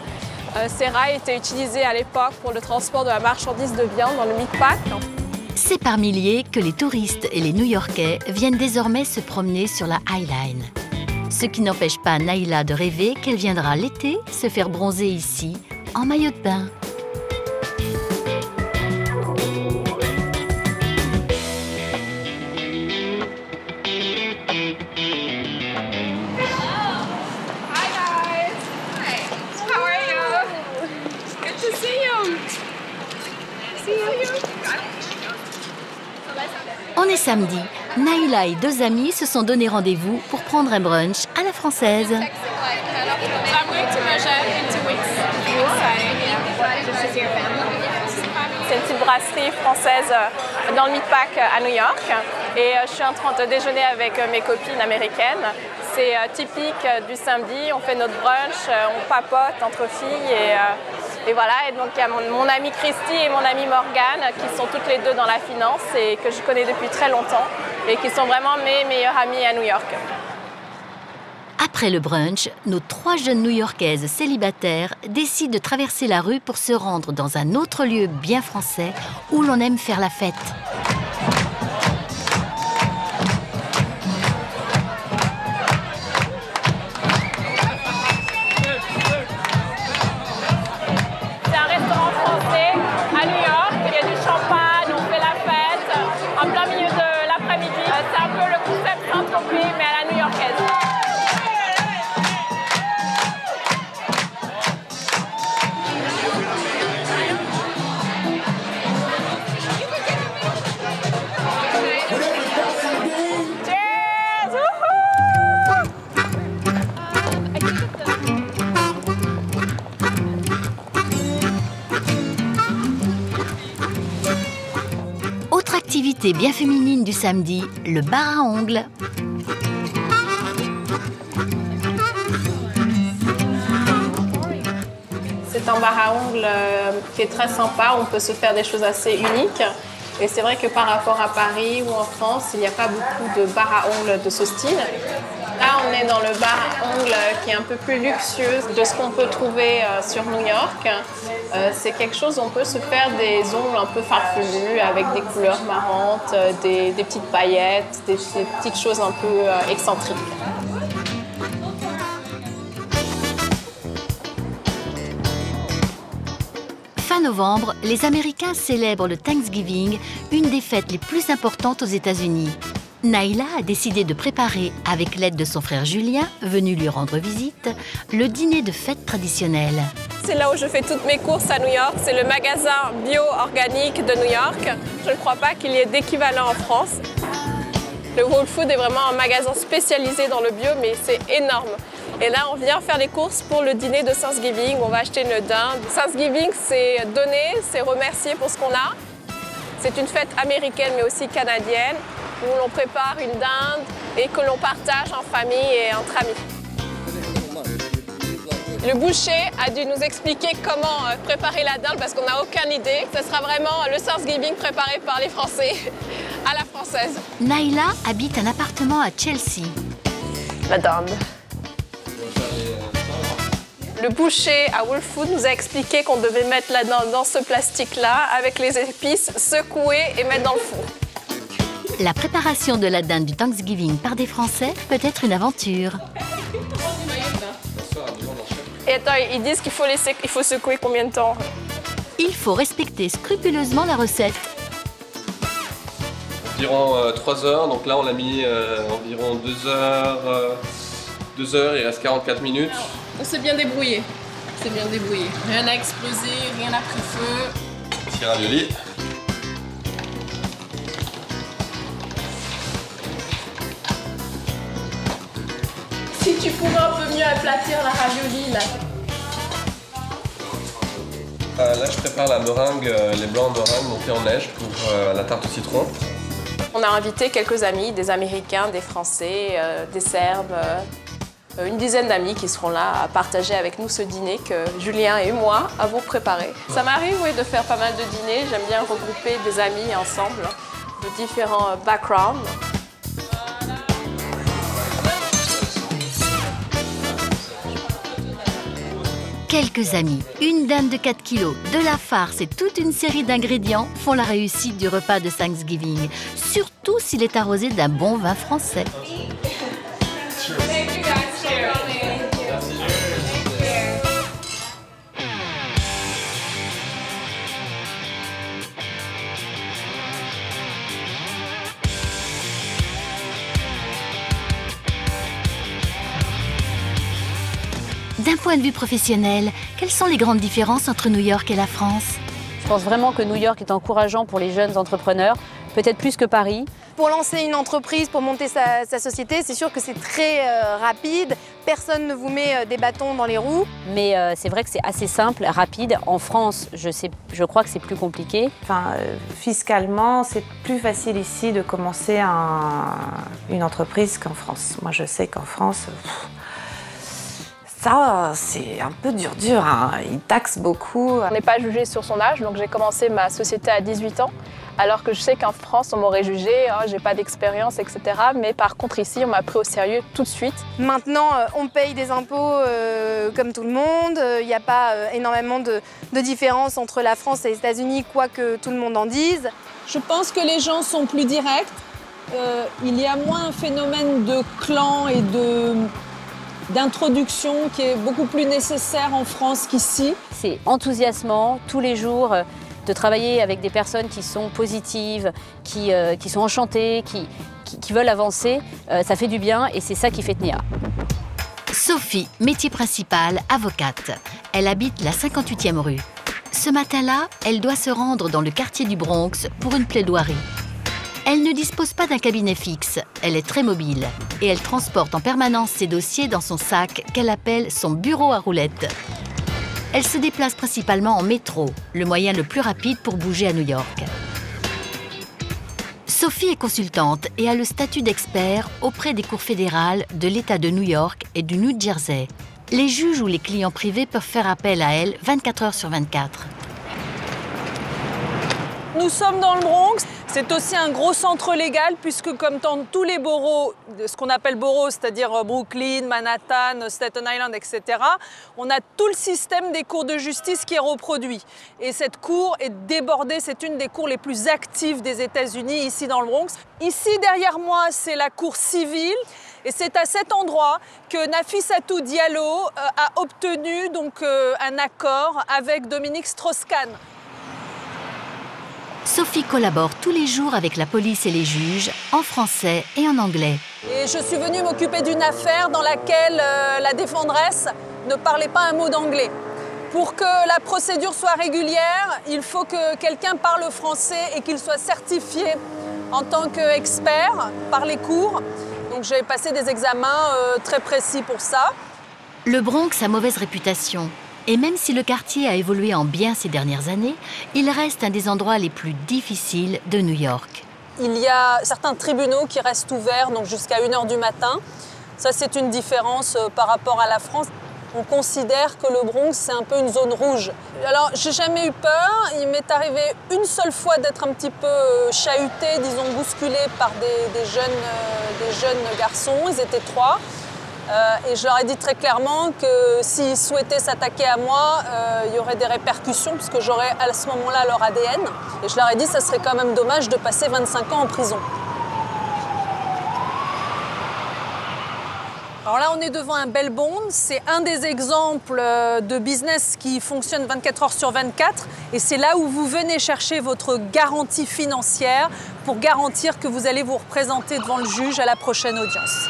Ces rails étaient utilisés à l'époque pour le transport de la marchandise de viande dans le Meatpack. C'est par milliers que les touristes et les New-Yorkais viennent désormais se promener sur la High Line. Ce qui n'empêche pas Naïla de rêver qu'elle viendra l'été se faire bronzer ici, en maillot de bain. On est samedi. Naïla et deux amis se sont donné rendez-vous pour prendre un brunch à la française. C'est une petite brasserie française dans le Meatpack à New York. Et je suis en train de déjeuner avec mes copines américaines. C'est typique du samedi, on fait notre brunch, on papote entre filles et voilà. Et donc il y a mon amie Christy et mon amie Morgane qui sont toutes les deux dans la finance et que je connais depuis très longtemps et qui sont vraiment mes meilleures amies à New York. Après le brunch, nos trois jeunes New-Yorkaises célibataires décident de traverser la rue pour se rendre dans un autre lieu bien français où l'on aime faire la fête. C'est un restaurant français à New York. Il y a du champagne, on fait la fête en plein milieu de l'après-midi. C'est un peu le concept Saint-Tropez, mais à la new-yorkaise. Autre activité bien féminine du samedi, le bar à ongles. C'est un bar à ongles qui est très sympa, on peut se faire des choses assez uniques. Et c'est vrai que par rapport à Paris ou en France, il n'y a pas beaucoup de bars à ongles de ce style. Là, on est dans le bar à ongles qui est un peu plus luxueux de ce qu'on peut trouver sur New York. C'est quelque chose où on peut se faire des ongles un peu farfelus avec des couleurs marrantes, des petites paillettes, des petites choses un peu excentriques. Fin novembre, les Américains célèbrent le Thanksgiving, une des fêtes les plus importantes aux États-Unis. Naïla a décidé de préparer, avec l'aide de son frère Julien, venu lui rendre visite, le dîner de fête traditionnel. C'est là où je fais toutes mes courses à New York. C'est le magasin bio-organique de New York. Je ne crois pas qu'il y ait d'équivalent en France. Le Whole Foods est vraiment un magasin spécialisé dans le bio, mais c'est énorme. Et là, on vient faire les courses pour le dîner de Thanksgiving. On va acheter une dinde. Thanksgiving, c'est donner, c'est remercier pour ce qu'on a. C'est une fête américaine, mais aussi canadienne, où l'on prépare une dinde et que l'on partage en famille et entre amis. Le boucher a dû nous expliquer comment préparer la dinde parce qu'on n'a aucune idée. Ce sera vraiment le Thanksgiving préparé par les Français à la française. Naïla habite un appartement à Chelsea. La dinde. Le boucher à Whole Foods nous a expliqué qu'on devait mettre la dinde dans ce plastique-là avec les épices, secouer et mettre dans le four. La préparation de la dinde du Thanksgiving par des Français peut être une aventure. Et attends, ils disent qu'il faut secouer combien de temps? Il faut respecter scrupuleusement la recette. Environ 3 heures, donc là on l'a mis environ 2 heures. 2 heures, il reste 44 minutes. On s'est bien débrouillé. C'est bien débrouillé. Rien n'a explosé, rien n'a pris feu. Petit ravioli. Si tu pouvais un peu mieux aplatir la ravioli là. Là je prépare la meringue, les blancs de meringue montés en neige pour la tarte au citron. On a invité quelques amis, des Américains, des Français, des Serbes, une dizaine d'amis qui seront là à partager avec nous ce dîner que Julien et moi avons préparé. Ça m'arrive oui, de faire pas mal de dîners, j'aime bien regrouper des amis ensemble de différents backgrounds. Quelques amis, une dinde de 4 kilos, de la farce et toute une série d'ingrédients font la réussite du repas de Thanksgiving, surtout s'il est arrosé d'un bon vin français. D'un point de vue professionnel, quelles sont les grandes différences entre New York et la France? Je pense vraiment que New York est encourageant pour les jeunes entrepreneurs, peut-être plus que Paris. Pour lancer une entreprise, pour monter sa société, c'est sûr que c'est très rapide. Personne ne vous met des bâtons dans les roues. Mais c'est vrai que c'est assez simple, rapide. En France, je crois que c'est plus compliqué. Enfin, fiscalement, c'est plus facile ici de commencer une entreprise qu'en France. Moi, je sais qu'en France... Ça, c'est un peu dur, hein. Ils taxent beaucoup. On n'est pas jugé sur son âge, donc j'ai commencé ma société à 18 ans, alors que je sais qu'en France, on m'aurait jugé, oh, j'ai pas d'expérience, etc. Mais par contre, ici, on m'a pris au sérieux tout de suite. Maintenant, on paye des impôts comme tout le monde. Il n'y a pas énormément de différence entre la France et les États-Unis, quoi que tout le monde en dise. Je pense que les gens sont plus directs. Il y a moins un phénomène de clan et d'introduction qui est beaucoup plus nécessaire en France qu'ici. C'est enthousiasmant tous les jours de travailler avec des personnes qui sont positives, qui sont enchantées, qui veulent avancer. Ça fait du bien et c'est ça qui fait tenir. Sophie, métier principal, avocate. Elle habite la 58e rue. Ce matin-là, elle doit se rendre dans le quartier du Bronx pour une plaidoirie. Elle ne dispose pas d'un cabinet fixe, elle est très mobile et elle transporte en permanence ses dossiers dans son sac qu'elle appelle son bureau à roulettes. Elle se déplace principalement en métro, le moyen le plus rapide pour bouger à New York. Sophie est consultante et a le statut d'expert auprès des cours fédérales de l'État de New York et du New Jersey. Les juges ou les clients privés peuvent faire appel à elle 24 heures sur 24. Nous sommes dans le Bronx. C'est aussi un gros centre légal puisque comme dans tous les boroughs, ce qu'on appelle boroughs, c'est-à-dire Brooklyn, Manhattan, Staten Island, etc., on a tout le système des cours de justice qui est reproduit. Et cette cour est débordée, c'est une des cours les plus actives des États-Unis, ici dans le Bronx. Ici, derrière moi, c'est la cour civile. Et c'est à cet endroit que Nafissatou Diallo a obtenu donc, un accord avec Dominique Strauss-Kahn. Sophie collabore tous les jours avec la police et les juges, en français et en anglais. Et je suis venue m'occuper d'une affaire dans laquelle la défendresse ne parlait pas un mot d'anglais. Pour que la procédure soit régulière, il faut que quelqu'un parle français et qu'il soit certifié en tant qu'expert par les cours. Donc j'ai passé des examens très précis pour ça. Le Bronx a mauvaise réputation. Et même si le quartier a évolué en bien ces dernières années, il reste un des endroits les plus difficiles de New York. Il y a certains tribunaux qui restent ouverts donc jusqu'à 1h du matin. Ça, c'est une différence par rapport à la France. On considère que le Bronx, c'est un peu une zone rouge. Alors, j'ai jamais eu peur. Il m'est arrivé une seule fois d'être un petit peu chahuté, disons bousculé par des jeunes garçons. Ils étaient 3. Et je leur ai dit très clairement que s'ils souhaitaient s'attaquer à moi, il y aurait des répercussions puisque j'aurais à ce moment-là leur ADN. Et je leur ai dit que ça serait quand même dommage de passer 25 ans en prison. Alors là, on est devant un bail bond. C'est un des exemples de business qui fonctionne 24 heures sur 24. Et c'est là où vous venez chercher votre garantie financière pour garantir que vous allez vous représenter devant le juge à la prochaine audience.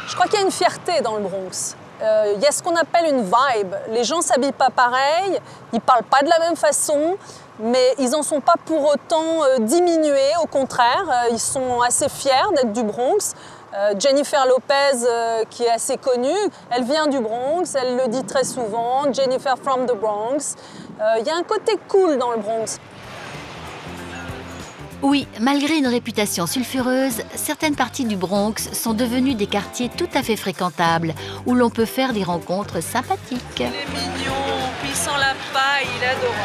Je crois qu'il y a une fierté dans le Bronx. Il y a ce qu'on appelle une vibe. Les gens ne s'habillent pas pareil, ils ne parlent pas de la même façon, mais ils n'en sont pas pour autant diminués. Au contraire, ils sont assez fiers d'être du Bronx. Jennifer Lopez, qui est assez connue, elle vient du Bronx, elle le dit très souvent, Jennifer from the Bronx. Il y a un côté cool dans le Bronx. Oui, malgré une réputation sulfureuse, certaines parties du Bronx sont devenues des quartiers tout à fait fréquentables, où l'on peut faire des rencontres sympathiques. Il est mignon, puis il sent la paille, il est adorable.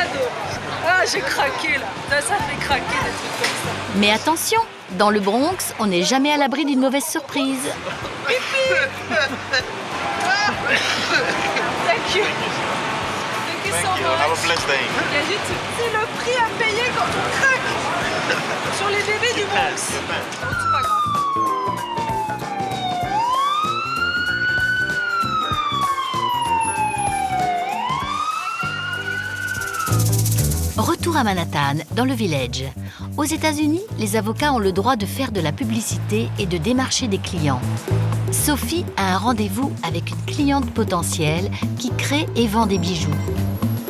Adorable. Ah, j'ai craqué là. Ça fait craquer des trucs comme ça. Mais attention, dans le Bronx, on n'est jamais à l'abri d'une mauvaise surprise. Thank you. Thank you. Have a blessed day. C'est le prix à payer quand on craque sur les bébés du Bronx. C'est pas grave. Retour à Manhattan, dans le Village. Aux États-Unis, les avocats ont le droit de faire de la publicité et de démarcher des clients. Sophie a un rendez-vous avec une cliente potentielle qui crée et vend des bijoux.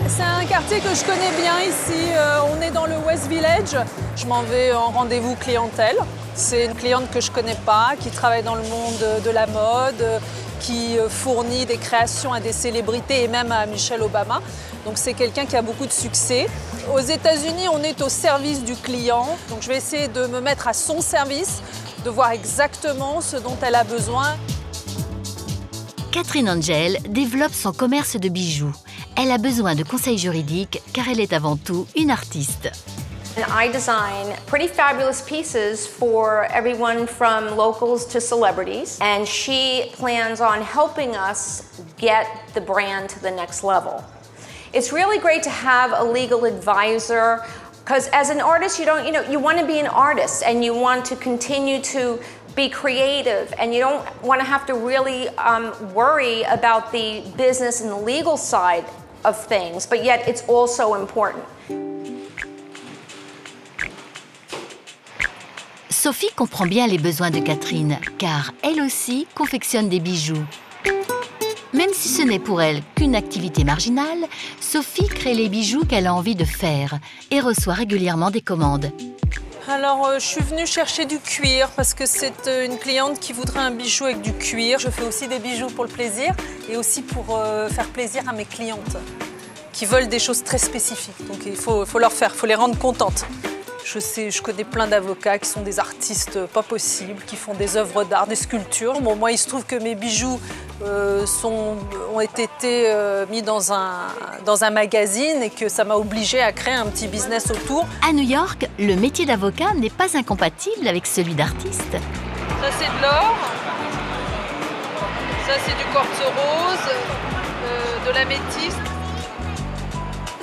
C'est un quartier que je connais bien ici. On est dans le West Village. Je m'en vais en rendez-vous clientèle. C'est une cliente que je ne connais pas, qui travaille dans le monde de la mode, qui fournit des créations à des célébrités et même à Michelle Obama. Donc c'est quelqu'un qui a beaucoup de succès. Aux États-Unis, on est au service du client. Donc je vais essayer de me mettre à son service, de voir exactement ce dont elle a besoin. Catherine Angel développe son commerce de bijoux. Elle a besoin de conseils juridiques car elle est avant tout une artiste. I design pretty fabulous pieces for everyone from locals to celebrities, and she plans on helping us get the brand to the next level. It's really great to have a legal advisor because as an artist, you want to be an artist and you want to continue to be creative and you don't want to have to really worry about the business and the legal side of things, but yet it's also important. Sophie comprend bien les besoins de Catherine, car elle aussi confectionne des bijoux. Même si ce n'est pour elle qu'une activité marginale, Sophie crée les bijoux qu'elle a envie de faire et reçoit régulièrement des commandes. Alors, je suis venue chercher du cuir parce que c'est une cliente qui voudrait un bijou avec du cuir. Je fais aussi des bijoux pour le plaisir et aussi pour faire plaisir à mes clientes qui veulent des choses très spécifiques. Donc, il faut les rendre contentes. Je connais plein d'avocats qui sont des artistes pas possibles, qui font des œuvres d'art, des sculptures. Bon, moi, il se trouve que mes bijoux ont été mis dans un magazine et que ça m'a obligée à créer un petit business autour. À New York, le métier d'avocat n'est pas incompatible avec celui d'artiste. Ça, c'est de l'or. Ça, c'est du quartz rose, de l'améthyste.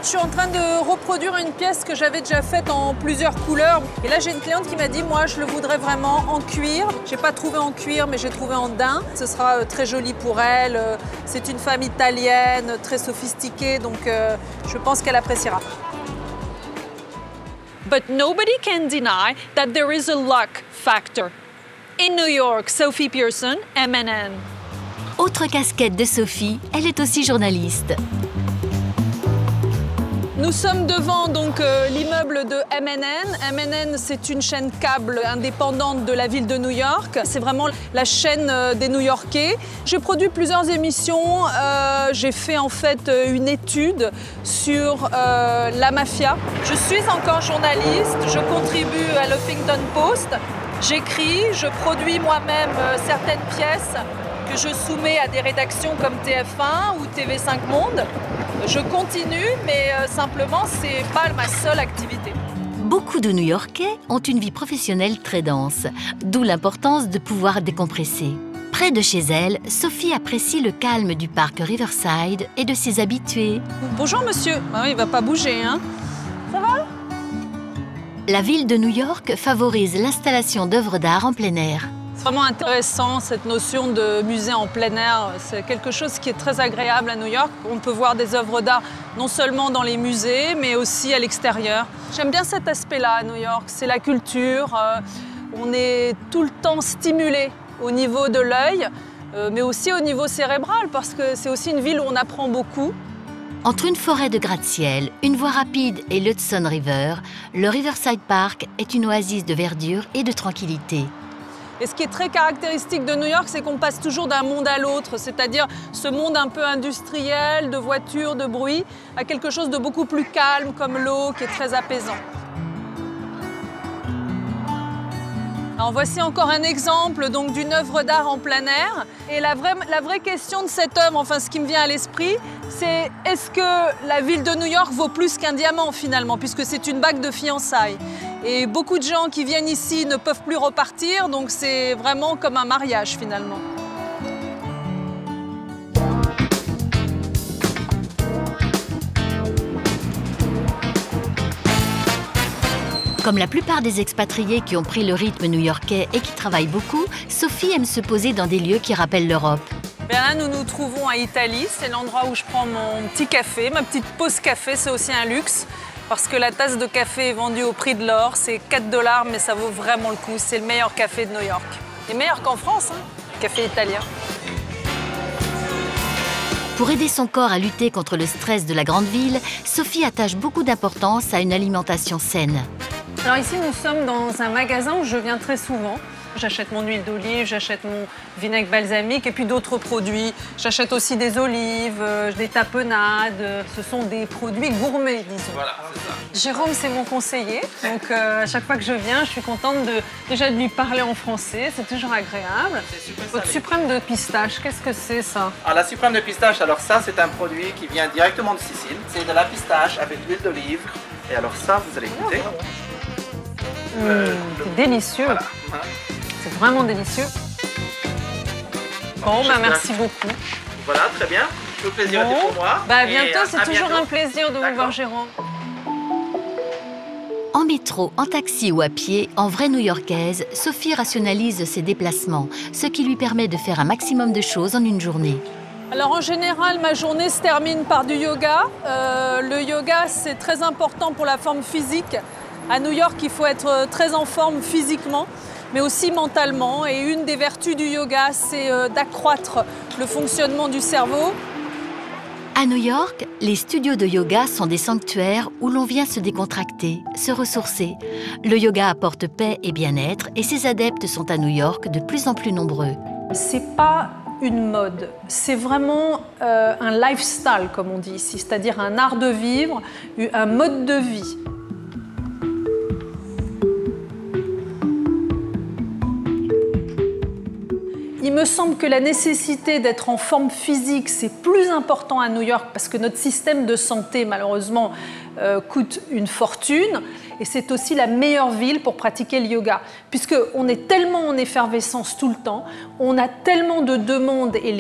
Je suis en train de reproduire une pièce que j'avais déjà faite en plusieurs couleurs. Et là, j'ai une cliente qui m'a dit, moi, je le voudrais vraiment en cuir. J'ai pas trouvé en cuir, mais j'ai trouvé en daim. Ce sera très joli pour elle. C'est une femme italienne, très sophistiquée, donc je pense qu'elle appréciera. But nobody can deny that there is a luck factor. In New York, Sophie Pearson, M&N. Autre casquette de Sophie, elle est aussi journaliste. Nous sommes devant donc l'immeuble de M&N. M&N, c'est une chaîne câble indépendante de la ville de New York. C'est vraiment la chaîne des New-Yorkais. J'ai produit plusieurs émissions. J'ai fait en fait une étude sur la mafia. Je suis encore journaliste. Je contribue à l'Huffington Post. J'écris, je produis moi-même certaines pièces que je soumets à des rédactions comme TF1 ou TV5 Monde. Je continue, mais simplement, c'est pas ma seule activité. Beaucoup de New-Yorkais ont une vie professionnelle très dense, d'où l'importance de pouvoir décompresser. Près de chez elle, Sophie apprécie le calme du parc Riverside et de ses habitués. Bonjour monsieur, il ne va pas bouger, hein? Ça va? La ville de New York favorise l'installation d'œuvres d'art en plein air. C'est vraiment intéressant cette notion de musée en plein air. C'est quelque chose qui est très agréable à New York. On peut voir des œuvres d'art non seulement dans les musées, mais aussi à l'extérieur. J'aime bien cet aspect-là à New York, c'est la culture. On est tout le temps stimulé au niveau de l'œil, mais aussi au niveau cérébral, parce que c'est aussi une ville où on apprend beaucoup. Entre une forêt de gratte-ciel, une voie rapide et l'Hudson River, le Riverside Park est une oasis de verdure et de tranquillité. Et ce qui est très caractéristique de New York, c'est qu'on passe toujours d'un monde à l'autre, c'est-à-dire ce monde un peu industriel, de voitures, de bruit, à quelque chose de beaucoup plus calme, comme l'eau, qui est très apaisant. Alors voici encore un exemple d'une œuvre d'art en plein air. Et la vraie question de cette œuvre, enfin ce qui me vient à l'esprit, c'est est-ce que la ville de New York vaut plus qu'un diamant finalement, puisque c'est une bague de fiançailles. Et beaucoup de gens qui viennent ici ne peuvent plus repartir, donc c'est vraiment comme un mariage finalement. Comme la plupart des expatriés qui ont pris le rythme new-yorkais et qui travaillent beaucoup, Sophie aime se poser dans des lieux qui rappellent l'Europe. Là, nous nous trouvons à Italie. C'est l'endroit où je prends mon petit café, ma petite pause café. C'est aussi un luxe parce que la tasse de café est vendue au prix de l'or. C'est 4 $, mais ça vaut vraiment le coup. C'est le meilleur café de New York. Et meilleur qu'en France, hein, café italien. Pour aider son corps à lutter contre le stress de la grande ville, Sophie attache beaucoup d'importance à une alimentation saine. Alors ici, nous sommes dans un magasin où je viens très souvent. J'achète mon huile d'olive, j'achète mon vinaigre balsamique et puis d'autres produits. J'achète aussi des olives, des tapenades. Ce sont des produits gourmets, disons. Voilà, c'est ça. Jérôme, c'est mon conseiller. Donc à chaque fois que je viens, je suis contente déjà de lui parler en français. C'est toujours agréable. Votre suprême de pistache, qu'est-ce que c'est ça? Alors, la suprême de pistache, alors ça, c'est un produit qui vient directement de Sicile. C'est de la pistache avec de l'huile d'olive. Et alors ça, vous allez goûter. C'est délicieux. Voilà. C'est vraiment délicieux. Bon, merci beaucoup. Voilà, très bien. Tout le plaisir était pour moi. À bientôt, c'est toujours un plaisir de vous voir, Jérôme. En métro, en taxi ou à pied, en vraie New-Yorkaise, Sophie rationalise ses déplacements, ce qui lui permet de faire un maximum de choses en une journée. Alors en général, ma journée se termine par du yoga. Le yoga, c'est très important pour la forme physique. À New York, il faut être très en forme physiquement, mais aussi mentalement. Et une des vertus du yoga, c'est d'accroître le fonctionnement du cerveau. À New York, les studios de yoga sont des sanctuaires où l'on vient se décontracter, se ressourcer. Le yoga apporte paix et bien-être et ses adeptes sont à New York de plus en plus nombreux. C'est pas une mode, c'est vraiment un lifestyle, comme on dit ici, c'est-à-dire un art de vivre, un mode de vie. Il me semble que la nécessité d'être en forme physique, c'est plus important à New York parce que notre système de santé, malheureusement, coûte une fortune. Et c'est aussi la meilleure ville pour pratiquer le yoga. Puisqu'on est tellement en effervescence tout le temps, on a tellement de demandes et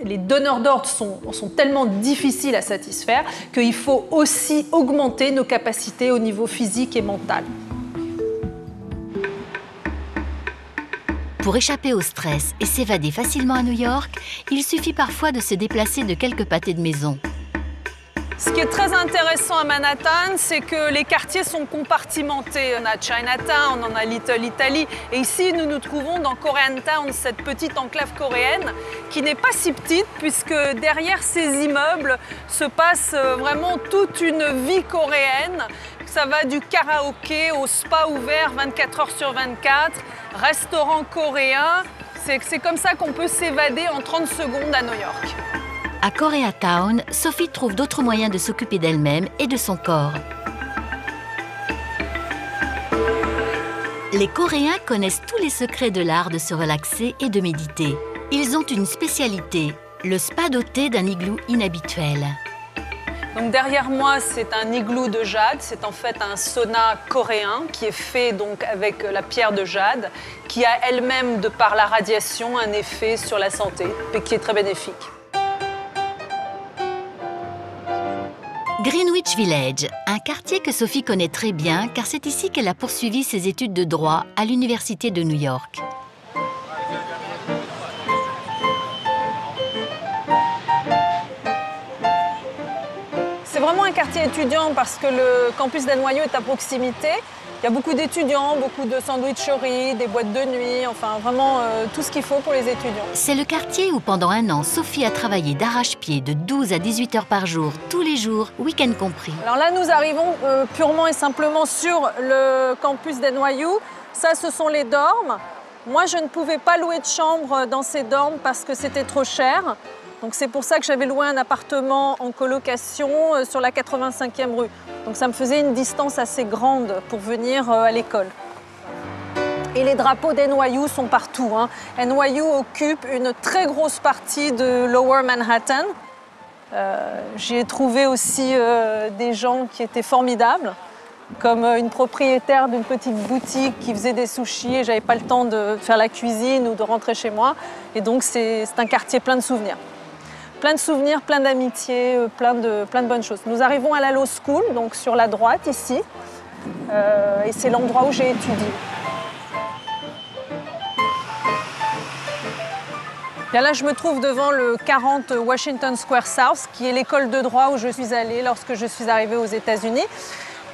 les donneurs d'ordre sont tellement difficiles à satisfaire qu'il faut aussi augmenter nos capacités au niveau physique et mental. Pour échapper au stress et s'évader facilement à New York, il suffit parfois de se déplacer de quelques pâtés de maison. Ce qui est très intéressant à Manhattan, c'est que les quartiers sont compartimentés. On a Chinatown, on a Little Italy. Et ici, nous nous trouvons dans Koreatown, cette petite enclave coréenne qui n'est pas si petite puisque derrière ces immeubles se passe vraiment toute une vie coréenne. Ça va du karaoké au spa ouvert 24 heures sur 24, restaurant coréen. C'est comme ça qu'on peut s'évader en 30 secondes à New York. À Koreatown, Sophie trouve d'autres moyens de s'occuper d'elle-même et de son corps. Les Coréens connaissent tous les secrets de l'art de se relaxer et de méditer. Ils ont une spécialité, le spa doté d'un igloo inhabituel. Donc derrière moi, c'est un igloo de jade. C'est en fait un sauna coréen qui est fait donc avec la pierre de jade, qui a elle-même, de par la radiation, un effet sur la santé et qui est très bénéfique. Greenwich Village, un quartier que Sophie connaît très bien car c'est ici qu'elle a poursuivi ses études de droit à l'Université de New York. C'est vraiment un quartier étudiant parce que le campus d'NYU est à proximité. Il y a beaucoup d'étudiants, beaucoup de sandwicheries, des boîtes de nuit, enfin vraiment tout ce qu'il faut pour les étudiants. C'est le quartier où pendant un an, Sophie a travaillé d'arrache-pied de 12 à 18 heures par jour, tous les jours, week-end compris. Alors là, nous arrivons purement et simplement sur le campus d'NYU. Ça, ce sont les dormes. Moi, je ne pouvais pas louer de chambre dans ces dormes parce que c'était trop cher. Donc c'est pour ça que j'avais loué un appartement en colocation sur la 85e rue. Donc ça me faisait une distance assez grande pour venir à l'école. Et les drapeaux d'NYU sont partout, hein. NYU occupe une très grosse partie de Lower Manhattan. J'y ai trouvé aussi des gens qui étaient formidables, comme une propriétaire d'une petite boutique qui faisait des sushis et j'avais pas le temps de faire la cuisine ou de rentrer chez moi. Et donc c'est un quartier plein de souvenirs. Plein de souvenirs, plein d'amitiés, plein de bonnes choses. Nous arrivons à la Law School, donc sur la droite ici, et c'est l'endroit où j'ai étudié. Bien là, je me trouve devant le 40 Washington Square South, qui est l'école de droit où je suis allée lorsque je suis arrivée aux États-Unis.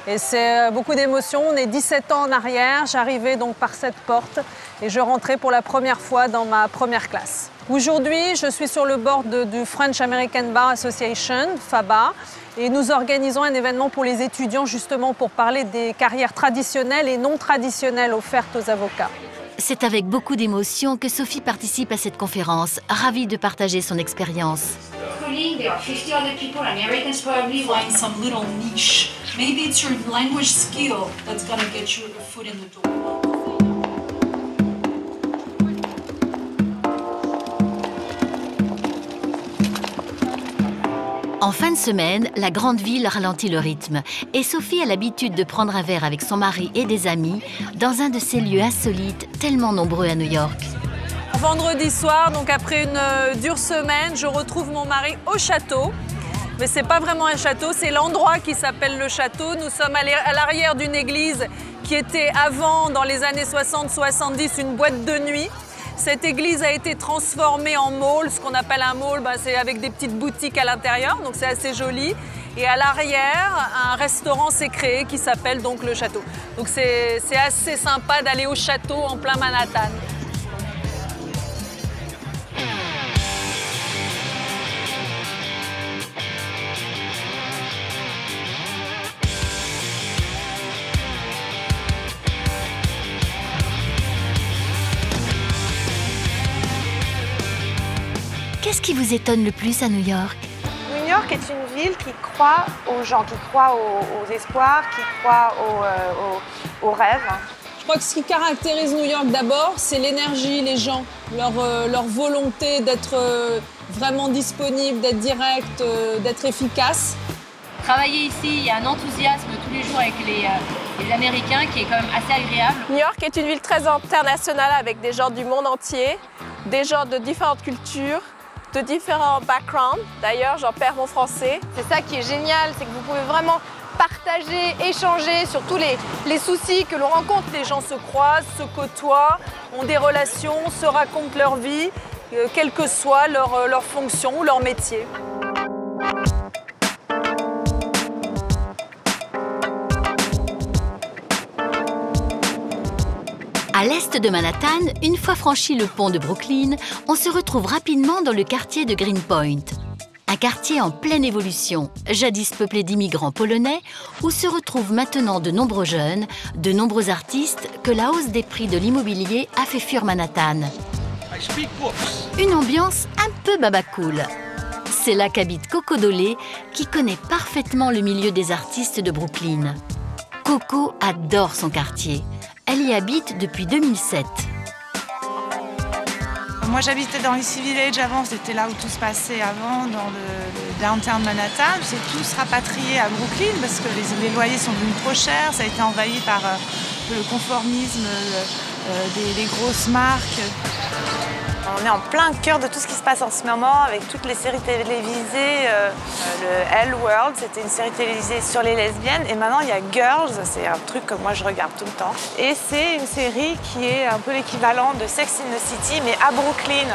Et c'est beaucoup d'émotions. On est 17 ans en arrière. J'arrivais donc par cette porte et je rentrais pour la première fois dans ma première classe. Aujourd'hui, je suis sur le board du French American Bar Association, FABA, et nous organisons un événement pour les étudiants justement pour parler des carrières traditionnelles et non traditionnelles offertes aux avocats. C'est avec beaucoup d'émotion que Sophie participe à cette conférence, ravie de partager son expérience. There are 50 other people. Americans probably find some little niche. Maybe it's your language skill that's gonna get you a foot in the door. En fin de semaine, la grande ville ralentit le rythme et Sophie a l'habitude de prendre un verre avec son mari et des amis dans un de ces lieux insolites tellement nombreux à New York. Vendredi soir, donc après une dure semaine, je retrouve mon mari au château. Mais c'est pas vraiment un château, c'est l'endroit qui s'appelle le château. Nous sommes à l'arrière d'une église qui était avant, dans les années 60-70, une boîte de nuit. Cette église a été transformée en mall. Ce qu'on appelle un mall, c'est avec des petites boutiques à l'intérieur, donc c'est assez joli. Et à l'arrière, un restaurant s'est créé qui s'appelle donc le château. Donc c'est assez sympa d'aller au château en plein Manhattan. Qu'est-ce qui vous étonne le plus à New York? New York est une ville qui croit aux gens, qui croit aux espoirs, qui croit aux rêves. Je crois que ce qui caractérise New York d'abord, c'est l'énergie, les gens, leur volonté d'être vraiment disponible, d'être direct, d'être efficace. Travailler ici, il y a un enthousiasme tous les jours avec les Américains qui est quand même assez agréable. New York est une ville très internationale avec des gens du monde entier, des gens de différentes cultures, de différents backgrounds. D'ailleurs, j'en perds mon français. C'est ça qui est génial, c'est que vous pouvez vraiment partager, échanger sur tous les soucis que l'on rencontre. Les gens se croisent, se côtoient, ont des relations, se racontent leur vie, quelle que soit leur fonction ou leur métier. À l'est de Manhattan, une fois franchi le pont de Brooklyn, on se retrouve rapidement dans le quartier de Greenpoint. Un quartier en pleine évolution, jadis peuplé d'immigrants polonais, où se retrouvent maintenant de nombreux jeunes, de nombreux artistes que la hausse des prix de l'immobilier a fait fuir Manhattan. Une ambiance un peu babacool. C'est là qu'habite Coco Dolé, qui connaît parfaitement le milieu des artistes de Brooklyn. Coco adore son quartier. Elle y habite depuis 2007. Moi j'habitais dans l'East Village avant, c'était là où tout se passait avant, dans le downtown Manhattan. J'ai tous rapatrié à Brooklyn parce que les loyers sont devenus trop chers. Ça a été envahi par le conformisme des grosses marques. On est en plein cœur de tout ce qui se passe en ce moment avec toutes les séries télévisées. Le L World, c'était une série télévisée sur les lesbiennes. Et maintenant, il y a Girls, c'est un truc que moi je regarde tout le temps. Et c'est une série qui est un peu l'équivalent de Sex in the City, mais à Brooklyn.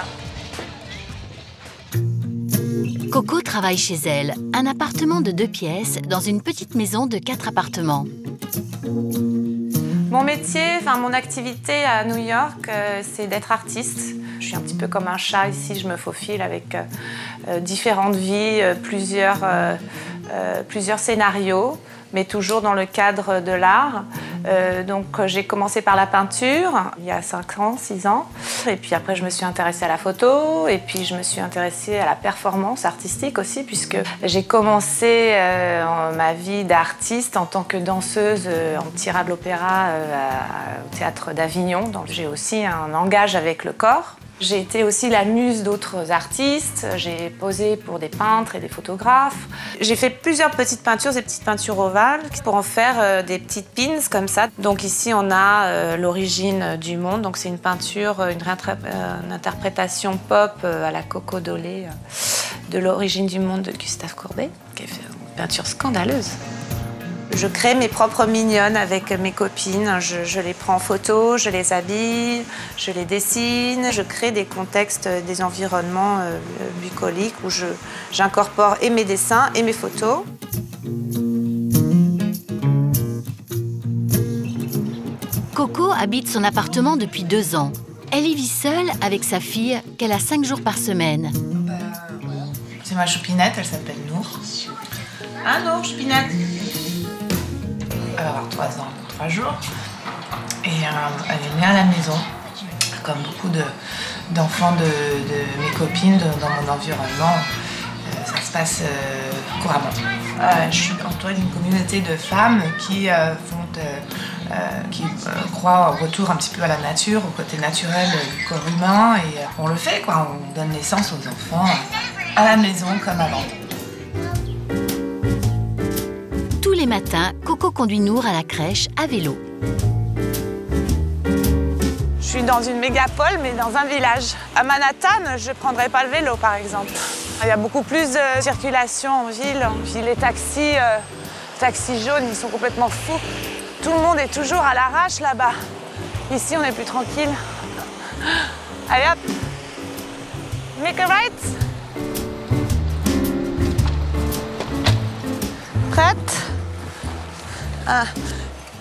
Coco travaille chez elle, un appartement de 2 pièces dans une petite maison de 4 appartements. Mon métier, mon activité à New York, c'est d'être artiste. Je suis un petit peu comme un chat ici, je me faufile avec différentes vies, plusieurs scénarios, mais toujours dans le cadre de l'art. Donc j'ai commencé par la peinture il y a 5 ans, 6 ans. Et puis après je me suis intéressée à la photo et puis je me suis intéressée à la performance artistique aussi puisque j'ai commencé ma vie d'artiste en tant que danseuse en petit rat de l'opéra au théâtre d'Avignon. Donc j'ai aussi un langage avec le corps. J'ai été aussi la muse d'autres artistes, j'ai posé pour des peintres et des photographes. J'ai fait plusieurs petites peintures, des petites peintures ovales, pour en faire des petites pins comme ça. Donc ici on a l'origine du monde, donc c'est une peinture, une interprétation pop à la Coco Dolé de l'origine du monde de Gustave Courbet, qui est une peinture scandaleuse. Je crée mes propres mignonnes avec mes copines. Je les prends en photo, je les habille, je les dessine. Je crée des contextes, des environnements bucoliques où j'incorpore et mes dessins et mes photos. Coco habite son appartement depuis 2 ans. Elle y vit seule avec sa fille qu'elle a 5 jours par semaine. C'est ma choupinette, elle s'appelle Nour. Ah Nour, choupinette. Elle va avoir 3 ans, 3 jours. Et elle est née à la maison, comme beaucoup d'enfants de mes copines dans mon environnement. Ça se passe couramment. Je suis entourée d'une communauté de femmes qui croient au retour un petit peu à la nature, au côté naturel du corps humain. Et on le fait, quoi. On donne naissance aux enfants à la maison comme avant. Tous les matins, Coco conduit Nour à la crèche à vélo. Je suis dans une mégapole, mais dans un village. À Manhattan, je ne prendrais pas le vélo, par exemple. Il y a beaucoup plus de circulation en ville. Les taxis jaunes, ils sont complètement fous. Tout le monde est toujours à l'arrache là-bas. Ici, on est plus tranquille. Allez hop, make a right. Prête?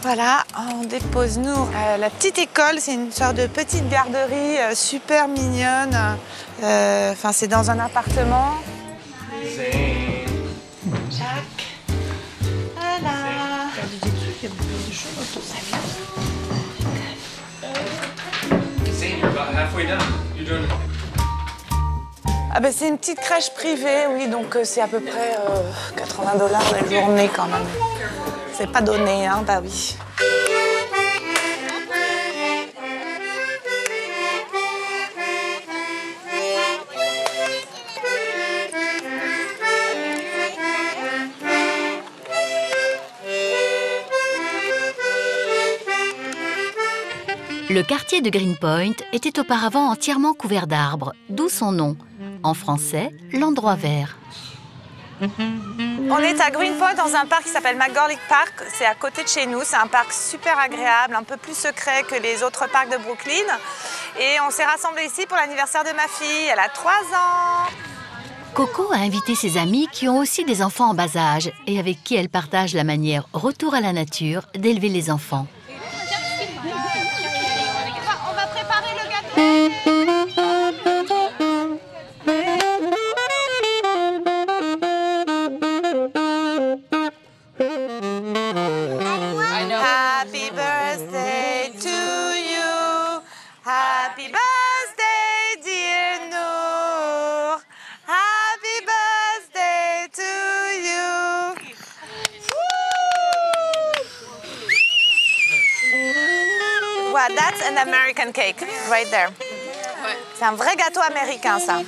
Voilà, on dépose Nour. La petite école, c'est une sorte de petite garderie super mignonne. C'est dans un appartement. Jacques. Voilà. C'est une petite crèche privée, oui, donc c'est à peu près $80 la journée quand même. C'est pas donné, hein, bah oui. Le quartier de Greenpoint était auparavant entièrement couvert d'arbres, d'où son nom. En français, l'endroit vert. On est à Greenpoint dans un parc qui s'appelle McGorlick Park. C'est à côté de chez nous. C'est un parc super agréable, un peu plus secret que les autres parcs de Brooklyn. Et on s'est rassemblés ici pour l'anniversaire de ma fille. Elle a 3 ans. Coco a invité ses amis qui ont aussi des enfants en bas âge et avec qui elle partage la manière retour à la nature d'élever les enfants. Happy birthday to you. Happy birthday, dear Nour. Happy birthday to you. Well, that's an American cake, right there. C'est un vrai gâteau américain, ça.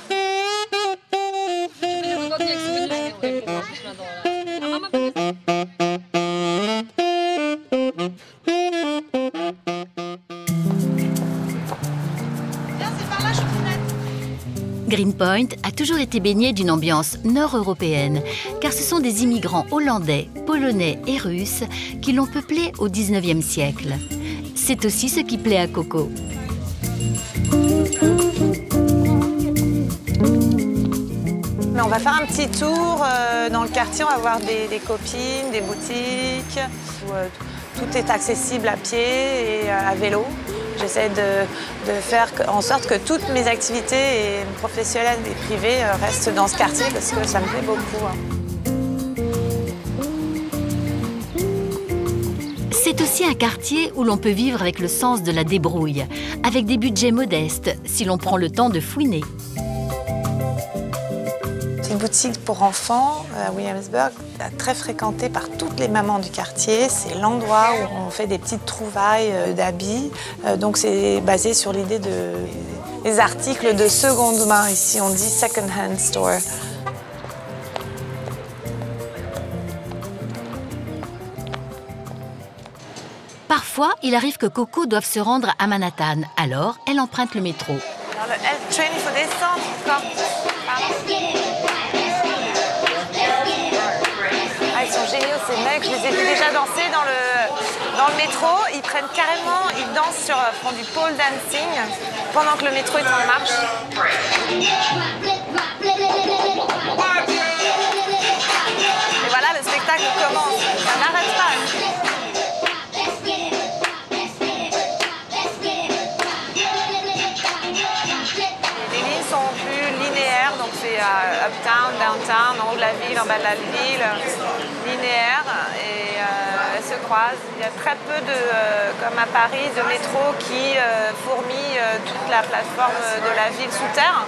Greenpoint a toujours été baigné d'une ambiance nord-européenne, car ce sont des immigrants hollandais, polonais et russes qui l'ont peuplé au XIXe siècle. C'est aussi ce qui plaît à Coco. On va faire un petit tour dans le quartier, on va voir des copines, des boutiques, où tout est accessible à pied et à vélo. J'essaie de faire en sorte que toutes mes activités professionnelles et privées restent dans ce quartier parce que ça me plaît beaucoup. C'est aussi un quartier où l'on peut vivre avec le sens de la débrouille, avec des budgets modestes, si l'on prend le temps de fouiner. C'est une boutique pour enfants à Williamsburg, très fréquentée par toutes les mamans du quartier. C'est l'endroit où on fait des petites trouvailles d'habits. Donc c'est basé sur l'idée des articles de seconde main. Ici on dit second-hand store. Parfois, il arrive que Coco doive se rendre à Manhattan. Alors, elle emprunte le métro. Alors le L-train, il faut descendre encore. Ah, ils sont géniaux ces mecs, je les ai vus déjà danser dans le métro. Ils prennent carrément, ils dansent font du pole dancing pendant que le métro est en marche. Et voilà, le spectacle commence, ça n'arrête pas. Donc c'est uptown, downtown, en haut de la ville, en bas de la ville, linéaire, et elles se croisent. Il y a très peu comme à Paris, de métro qui fourmille toute la plateforme de la ville sous terre.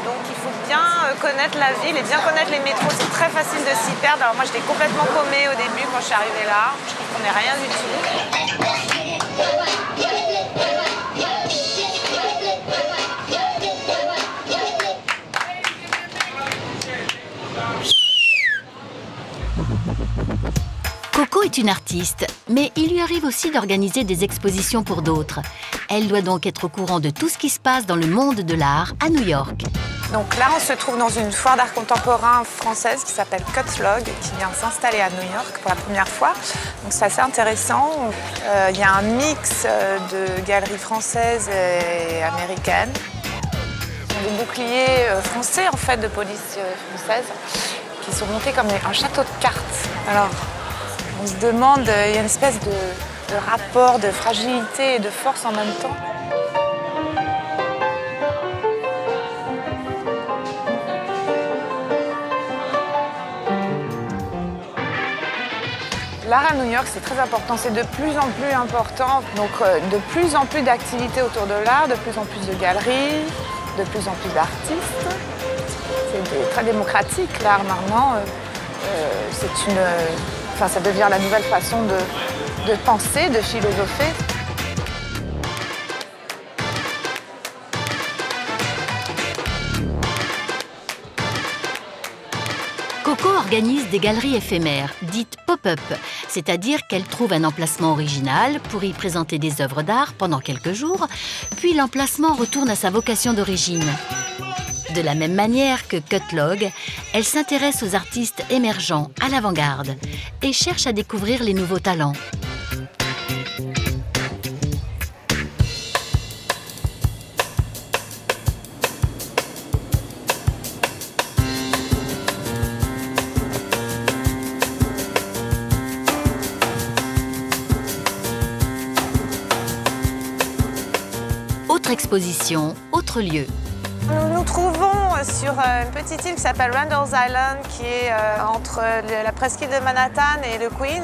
Donc il faut bien connaître la ville et bien connaître les métros. C'est très facile de s'y perdre. Alors moi j'étais complètement paumée au début quand je suis arrivée là. Je ne comprenais rien du tout. Coco est une artiste, mais il lui arrive aussi d'organiser des expositions pour d'autres. Elle doit donc être au courant de tout ce qui se passe dans le monde de l'art à New York. Donc là, on se trouve dans une foire d'art contemporain française qui s'appelle Cutlog, qui vient s'installer à New York pour la première fois. Donc c'est assez intéressant. Il y a un mix de galeries françaises et américaines. Ce sont des boucliers français, en fait, de police française, qui sont montés comme un château de cartes. Alors, on se demande, il y a une espèce de rapport de fragilité et de force en même temps. L'art à New York, c'est très important, c'est de plus en plus important. Donc de plus en plus d'activités autour de l'art, de plus en plus de galeries, de plus en plus d'artistes. C'est très démocratique, l'art maintenant. Ça devient la nouvelle façon de penser, de philosopher. Coco organise des galeries éphémères, dites pop-up, c'est-à-dire qu'elle trouve un emplacement original pour y présenter des œuvres d'art pendant quelques jours, puis l'emplacement retourne à sa vocation d'origine. De la même manière que Cutlog, elle s'intéresse aux artistes émergents, à l'avant-garde, et cherche à découvrir les nouveaux talents. Autre exposition, autre lieu. Nous nous trouvons sur une petite île qui s'appelle Randall's Island, qui est entre la presqu'île de Manhattan et le Queen.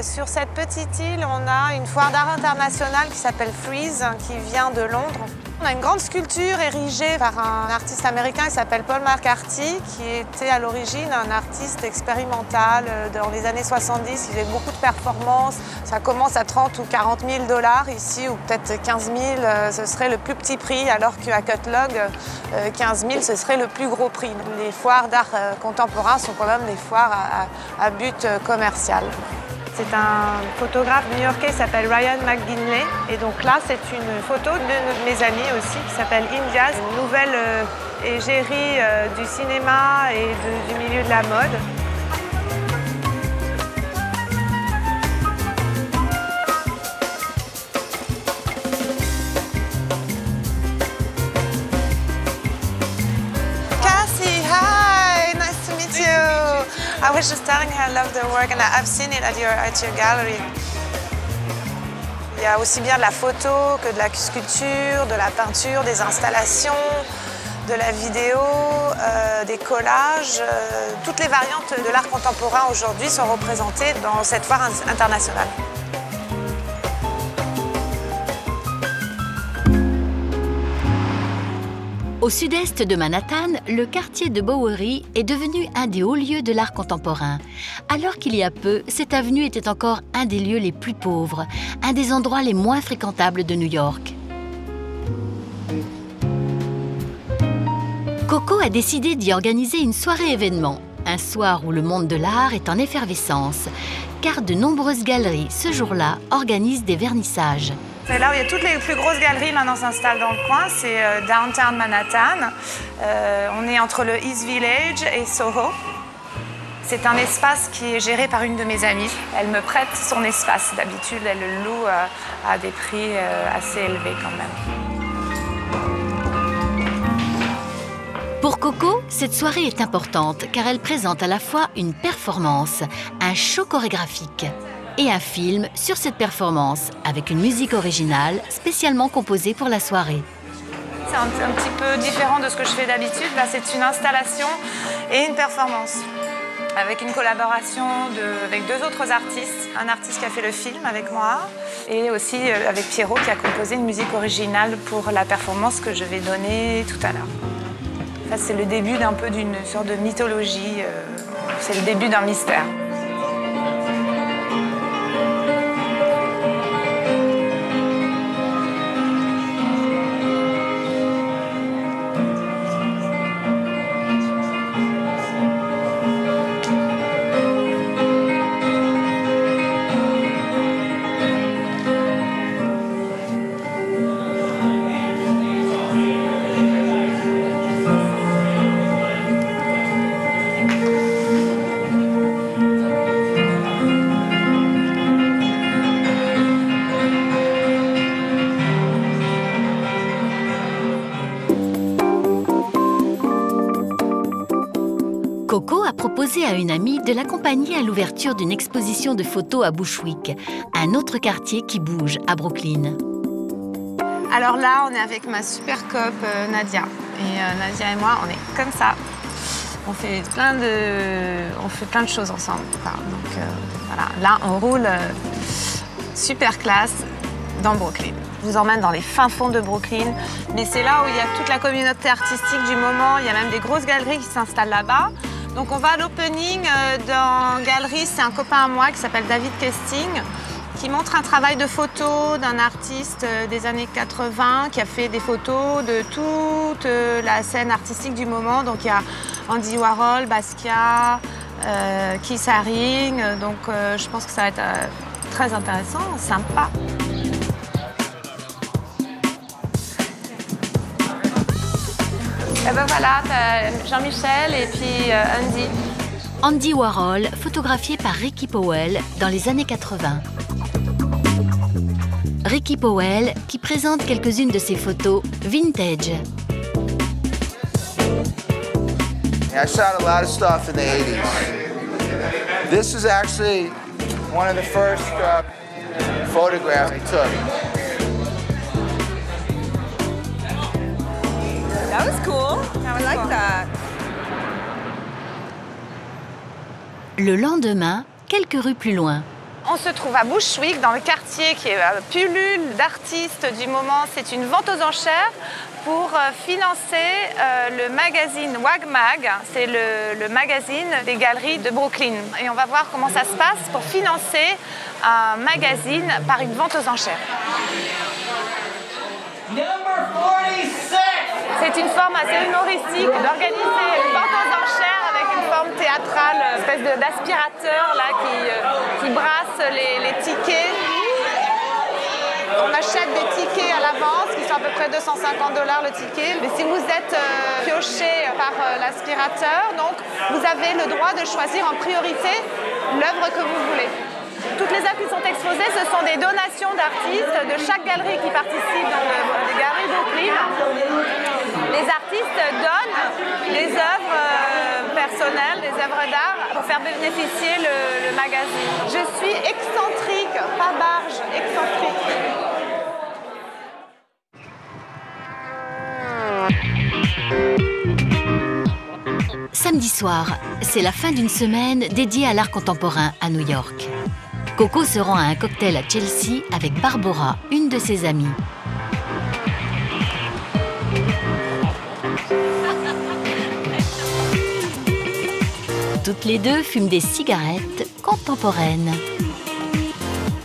Sur cette petite île, on a une foire d'art internationale qui s'appelle Frieze, qui vient de Londres. On a une grande sculpture érigée par un artiste américain qui s'appelle Paul McCarthy, qui était à l'origine un artiste expérimental dans les années 70. Il faisait beaucoup de performances. Ça commence à 30 ou 40 000 $ ici, ou peut-être 15 000, ce serait le plus petit prix, alors qu'à Cutlog, 15 000, ce serait le plus gros prix. Les foires d'art contemporain sont quand même des foires à but commercial. C'est un photographe new-yorkais qui s'appelle Ryan McGinley. Et donc là, c'est une photo de mes amis aussi, qui s'appelle Indias, une nouvelle égérie du cinéma et du milieu de la mode. I was just telling her I love the work and I've seen it at your gallery. Il y a aussi bien de la photo que de la sculpture, de la peinture, des installations, de la vidéo, des collages. Toutes les variantes de l'art contemporain aujourd'hui sont représentées dans cette foire internationale. Au sud-est de Manhattan, le quartier de Bowery est devenu un des hauts lieux de l'art contemporain. Alors qu'il y a peu, cette avenue était encore un des lieux les plus pauvres, un des endroits les moins fréquentables de New York. Coco a décidé d'y organiser une soirée événement, un soir où le monde de l'art est en effervescence, car de nombreuses galeries, ce jour-là, organisent des vernissages. C'est là où il y a toutes les plus grosses galeries maintenant s'installent dans le coin, c'est Downtown Manhattan. On est entre le East Village et Soho. C'est un espace qui est géré par une de mes amies. Elle me prête son espace. D'habitude, elle le loue à des prix assez élevés quand même. Pour Coco, cette soirée est importante car elle présente à la fois une performance, un show chorégraphique et un film sur cette performance avec une musique originale spécialement composée pour la soirée. C'est un petit peu différent de ce que je fais d'habitude. Là, c'est une installation et une performance avec une collaboration avec deux autres artistes. Un artiste qui a fait le film avec moi et aussi avec Pierrot qui a composé une musique originale pour la performance que je vais donner tout à l'heure. Ça, c'est le début d'un peu d'une sorte de mythologie. C'est le début d'un mystère. Coco a proposé à une amie de l'accompagner à l'ouverture d'une exposition de photos à Bushwick, un autre quartier qui bouge à Brooklyn. Alors là, on est avec ma super cop Nadia. Et Nadia et moi, on est comme ça. On fait plein de choses ensemble. Donc voilà, là, on roule super classe dans Brooklyn. Je vous emmène dans les fins fonds de Brooklyn. Mais c'est là où il y a toute la communauté artistique du moment. Il y a même des grosses galeries qui s'installent là-bas. Donc on va à l'opening dans galerie. C'est un copain à moi qui s'appelle David Kesting, qui montre un travail de photo d'un artiste des années 80 qui a fait des photos de toute la scène artistique du moment. Donc il y a Andy Warhol, Basquiat, Keith Haring. Donc je pense que ça va être très intéressant, sympa. Et ben voilà, t'as Jean-Michel et puis Andy. Andy Warhol, photographié par Ricky Powell dans les années 80. Ricky Powell qui présente quelques-unes de ses photos vintage. I shot a lot of stuff in the 80s. This is actually one of the first photographs I took. That was cool. That I like that. Le lendemain, quelques rues plus loin. On se trouve à Bushwick, dans le quartier qui est pullule d'artistes du moment. C'est une vente aux enchères pour financer le magazine WagMag. C'est le magazine des galeries de Brooklyn. Et on va voir comment ça se passe pour financer un magazine par une vente aux enchères. C'est une forme assez humoristique d'organiser une vente aux enchères avec une forme théâtrale, une espèce d'aspirateur là qui brasse les tickets. On achète des tickets à l'avance qui sont à peu près $250 le ticket. Mais si vous êtes pioché par l'aspirateur, donc vous avez le droit de choisir en priorité l'œuvre que vous voulez. Toutes les œuvres qui sont exposées, ce sont des donations d'artistes de chaque galerie qui participe dans les galeries Brooklyn. Les artistes donnent les œuvres personnelles, les œuvres d'art pour faire bénéficier le magazine. Je suis excentrique, pas barge, excentrique. Samedi soir, c'est la fin d'une semaine dédiée à l'art contemporain à New York. Coco se rend à un cocktail à Chelsea avec Barbara, une de ses amies. Toutes les deux fument des cigarettes contemporaines.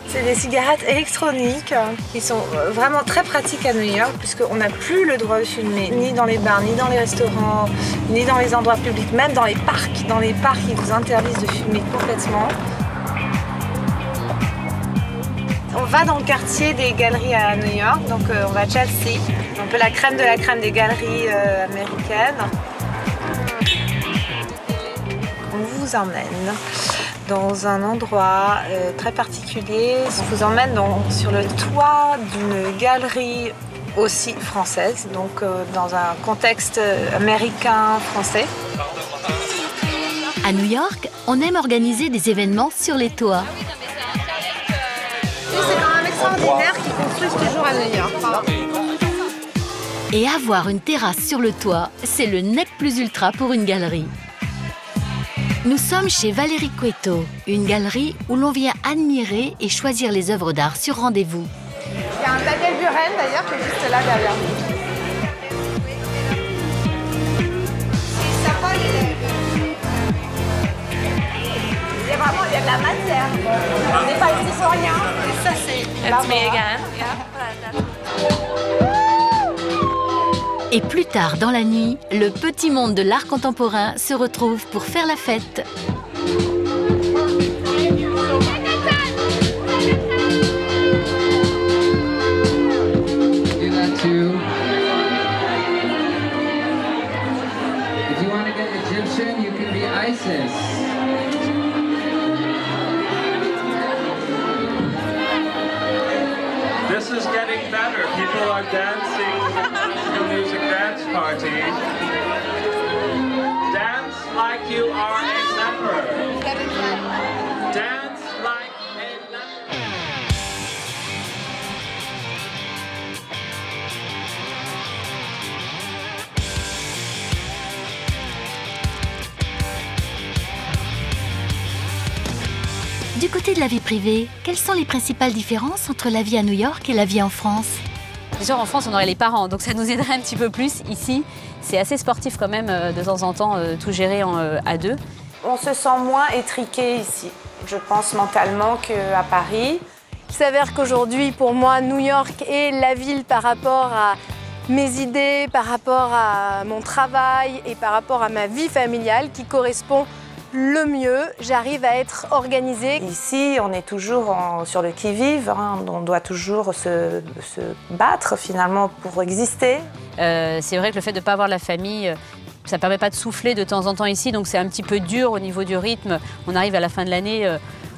C'est des cigarettes électroniques qui sont vraiment très pratiques à New York puisqu'on n'a plus le droit de fumer, ni dans les bars, ni dans les restaurants, ni dans les endroits publics, même dans les parcs. Dans les parcs, ils vous interdisent de fumer complètement. On va dans le quartier des galeries à New York, donc on va à Chelsea, un peu la crème de la crème des galeries américaines. On vous emmène dans un endroit très particulier. On vous emmène sur le toit d'une galerie aussi française, donc dans un contexte américain-français. À New York, on aime organiser des événements sur les toits. C'est quand même extraordinaire qu'ils construisent toujours à New York. Et avoir une terrasse sur le toit, c'est le nec plus ultra pour une galerie. Nous sommes chez Valérie Cueto, une galerie où l'on vient admirer et choisir les œuvres d'art sur rendez-vous. Il y a un Daniel Buren d'ailleurs qui est juste là derrière nous. Il y a de la matière. On n'est pas ici pour rien. Et ça, c'est Et plus tard dans la nuit, le petit monde de l'art contemporain se retrouve pour faire la fête. This is getting better. People are dancing to music dance party. Dance like you are a leper. Dance like a leper. Du côté de la vie privée, quelles sont les principales différences entre la vie à New York et la vie en France? Bien sûr, en France, on aurait les parents, donc ça nous aiderait un petit peu plus. Ici, c'est assez sportif quand même, de temps en temps, tout gérer à deux. On se sent moins étriqué ici, je pense mentalement qu'à Paris. Il s'avère qu'aujourd'hui, pour moi, New York est la ville par rapport à mes idées, par rapport à mon travail et par rapport à ma vie familiale qui correspond le mieux. J'arrive à être organisée. Ici, on est toujours sur le qui-vive, hein. On doit toujours se battre finalement pour exister. C'est vrai que le fait de ne pas avoir la famille, ça ne permet pas de souffler de temps en temps ici, donc c'est un petit peu dur au niveau du rythme. On arrive à la fin de l'année,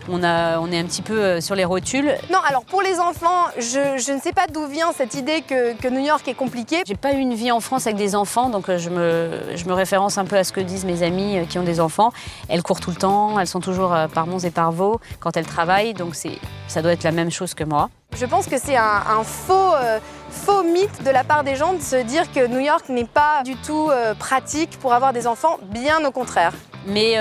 on est un petit peu sur les rotules. Non, alors pour les enfants, je ne sais pas d'où vient cette idée que New York est compliqué. J'ai pas eu une vie en France avec des enfants, donc je me référence un peu à ce que disent mes amies qui ont des enfants. Elles courent tout le temps, elles sont toujours par monts et par vaux quand elles travaillent, donc ça doit être la même chose que moi. Je pense que c'est un faux mythe de la part des gens de se dire que New York n'est pas du tout pratique pour avoir des enfants, bien au contraire. Mais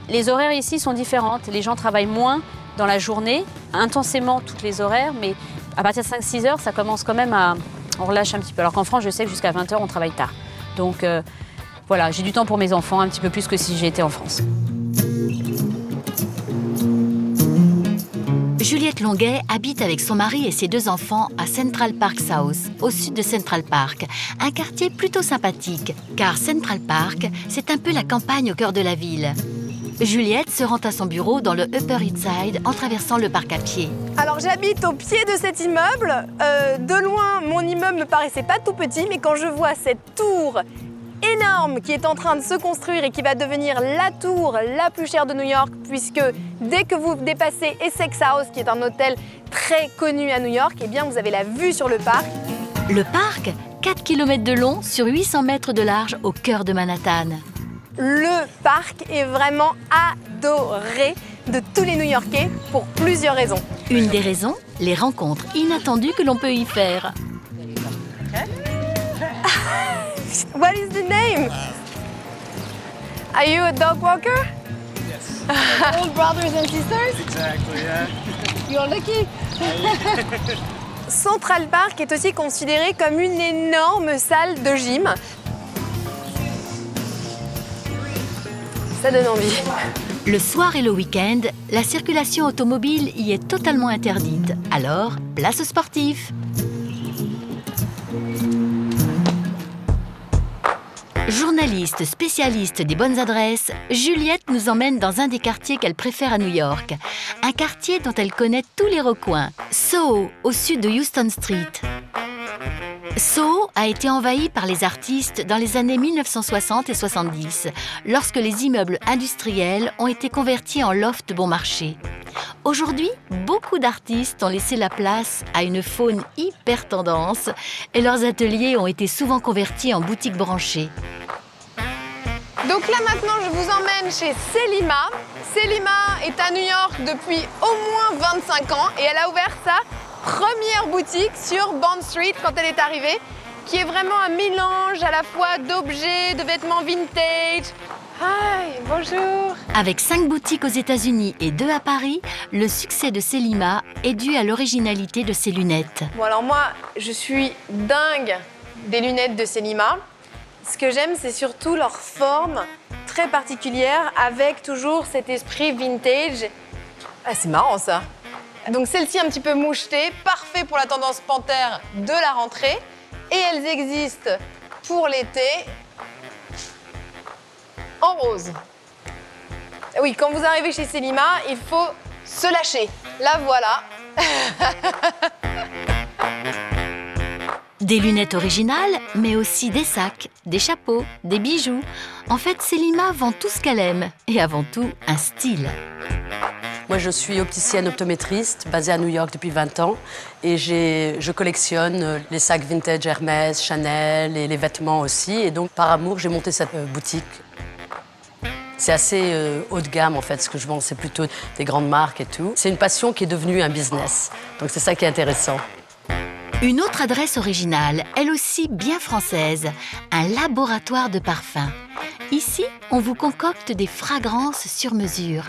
les horaires ici sont différentes. Les gens travaillent moins dans la journée, intensément toutes les horaires, mais à partir de 5-6 heures, ça commence quand même à... On relâche un petit peu. Alors qu'en France, je sais que jusqu'à 20 heures, on travaille tard. Donc voilà, j'ai du temps pour mes enfants, un petit peu plus que si j'étais en France. Juliette Longuet habite avec son mari et ses 2 enfants à Central Park South, au sud de Central Park. Un quartier plutôt sympathique, car Central Park, c'est un peu la campagne au cœur de la ville. Juliette se rend à son bureau dans le Upper East Side en traversant le parc à pied. Alors j'habite au pied de cet immeuble. De loin, mon immeuble me paraissait pas tout petit, mais quand je vois cette tour énorme qui est en train de se construire et qui va devenir la tour la plus chère de New York, puisque dès que vous dépassez Essex House, qui est un hôtel très connu à New York, eh bien vous avez la vue sur le parc. Le parc, 4 km de long sur 800 mètres de large au cœur de Manhattan. Le parc est vraiment adoré de tous les New-Yorkais pour plusieurs raisons. Une des raisons, les rencontres inattendues que l'on peut y faire. What is the name? Are you a dog walker? Yes. All brothers and sisters? Exactly, yeah. You're lucky. Central Park est aussi considéré comme une énorme salle de gym. Ça donne envie. Le soir et le week-end, la circulation automobile y est totalement interdite. Alors, place aux sportifs. Journaliste spécialiste des bonnes adresses, Juliette nous emmène dans un des quartiers qu'elle préfère à New York. Un quartier dont elle connaît tous les recoins, Soho, au sud de Houston Street. Soho a été envahi par les artistes dans les années 1960 et 70, lorsque les immeubles industriels ont été convertis en lofts bon marché. Aujourd'hui, beaucoup d'artistes ont laissé la place à une faune hyper tendance et leurs ateliers ont été souvent convertis en boutiques branchées. Donc là maintenant, je vous emmène chez Selima. Selima est à New York depuis au moins 25 ans et elle a ouvert sa première boutique sur Bond Street quand elle est arrivée, qui est vraiment un mélange à la fois d'objets, de vêtements vintage. Hi, bonjour. Avec 5 boutiques aux États-Unis et 2 à Paris, le succès de Selima est dû à l'originalité de ses lunettes. Bon alors moi, je suis dingue des lunettes de Selima. Ce que j'aime, c'est surtout leur forme très particulière, avec toujours cet esprit vintage. Ah, c'est marrant ça. Donc celle-ci un petit peu mouchetée, parfait pour la tendance panthère de la rentrée. Et elles existent pour l'été en rose. Oui, quand vous arrivez chez Selima, il faut se lâcher. La voilà. Des lunettes originales, mais aussi des sacs, des chapeaux, des bijoux. En fait, Selima vend tout ce qu'elle aime et avant tout, un style. Moi, je suis opticienne optométriste, basée à New York depuis 20 ans. Et je collectionne les sacs vintage Hermès, Chanel et les vêtements aussi. Et donc, par amour, j'ai monté cette boutique. C'est assez haut de gamme, en fait, ce que je vends. C'est plutôt des grandes marques et tout. C'est une passion qui est devenue un business. Donc, c'est ça qui est intéressant. Une autre adresse originale, elle aussi bien française, un laboratoire de parfums. Ici, on vous concocte des fragrances sur mesure.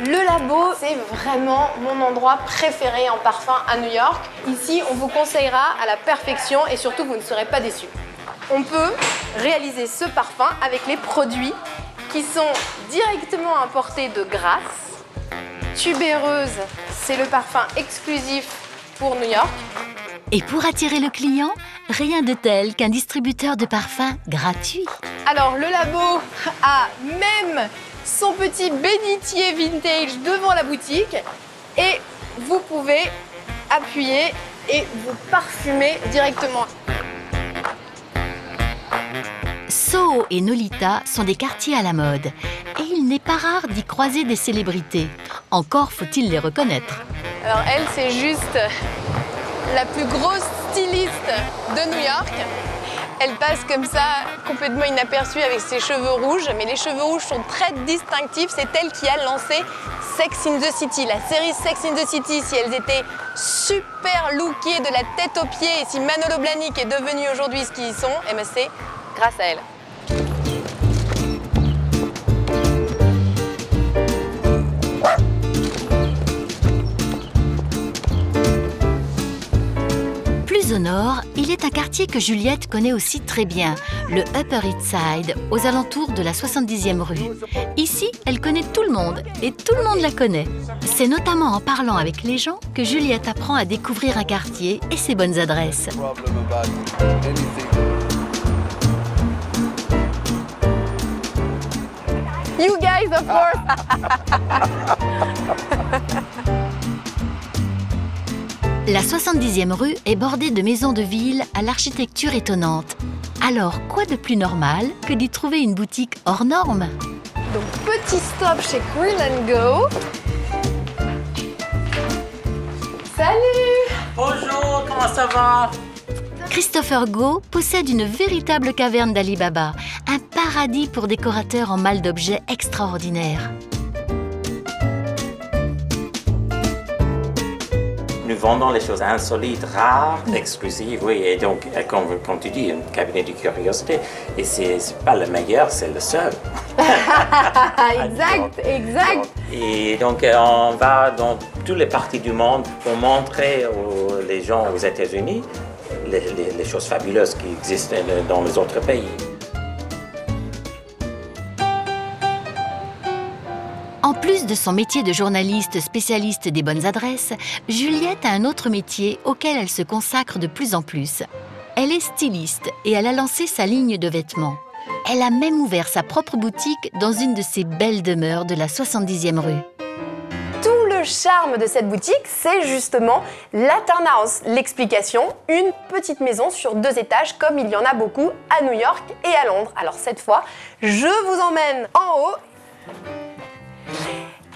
Le labo, c'est vraiment mon endroit préféré en parfum à New York. Ici, on vous conseillera à la perfection et surtout, vous ne serez pas déçus. On peut réaliser ce parfum avec les produits qui sont directement importés de Grasse. Tubéreuse, c'est le parfum exclusif pour New York. Et pour attirer le client, rien de tel qu'un distributeur de parfums gratuit. Alors, le labo a même son petit bénitier vintage devant la boutique et vous pouvez appuyer et vous parfumer directement. Soho et Nolita sont des quartiers à la mode et il n'est pas rare d'y croiser des célébrités. Encore faut-il les reconnaître. Alors elle, c'est juste la plus grosse styliste de New York. Elle passe comme ça, complètement inaperçue avec ses cheveux rouges. Mais les cheveux rouges sont très distinctifs. C'est elle qui a lancé Sex in the City, la série Sex in the City. Si elles étaient super lookées de la tête aux pieds et si Manolo Blahnik est devenu aujourd'hui ce qu'ils sont, eh ben c'est grâce à elle. Plus au nord, il est un quartier que Juliette connaît aussi très bien, le Upper East Side, aux alentours de la 70e rue. Ici, elle connaît tout le monde et tout le monde la connaît. C'est notamment en parlant avec les gens que Juliette apprend à découvrir un quartier et ses bonnes adresses. You guys, of course. La 70e rue est bordée de maisons de ville à l'architecture étonnante. Alors, quoi de plus normal que d'y trouver une boutique hors norme? Donc, petit stop chez Grill & Go. Salut! Bonjour, comment ça va? Christopher Go possède une véritable caverne d'Ali Baba, un paradis pour décorateurs en mal d'objets extraordinaires. Nous vendons les choses insolites, rares, exclusives, oui. Et donc, comme tu dis, un cabinet de curiosité. Et c'est pas le meilleur, c'est le seul. Exact, exact. Et donc, on va dans toutes les parties du monde pour montrer aux gens aux États-Unis les choses fabuleuses qui existent dans les autres pays. En plus de son métier de journaliste spécialiste des bonnes adresses, Juliette a un autre métier auquel elle se consacre de plus en plus. Elle est styliste et elle a lancé sa ligne de vêtements. Elle a même ouvert sa propre boutique dans une de ses belles demeures de la 70e rue. Tout le charme de cette boutique, c'est justement la Townhouse. L'explication, une petite maison sur 2 étages comme il y en a beaucoup à New York et à Londres. Alors cette fois, je vous emmène en haut.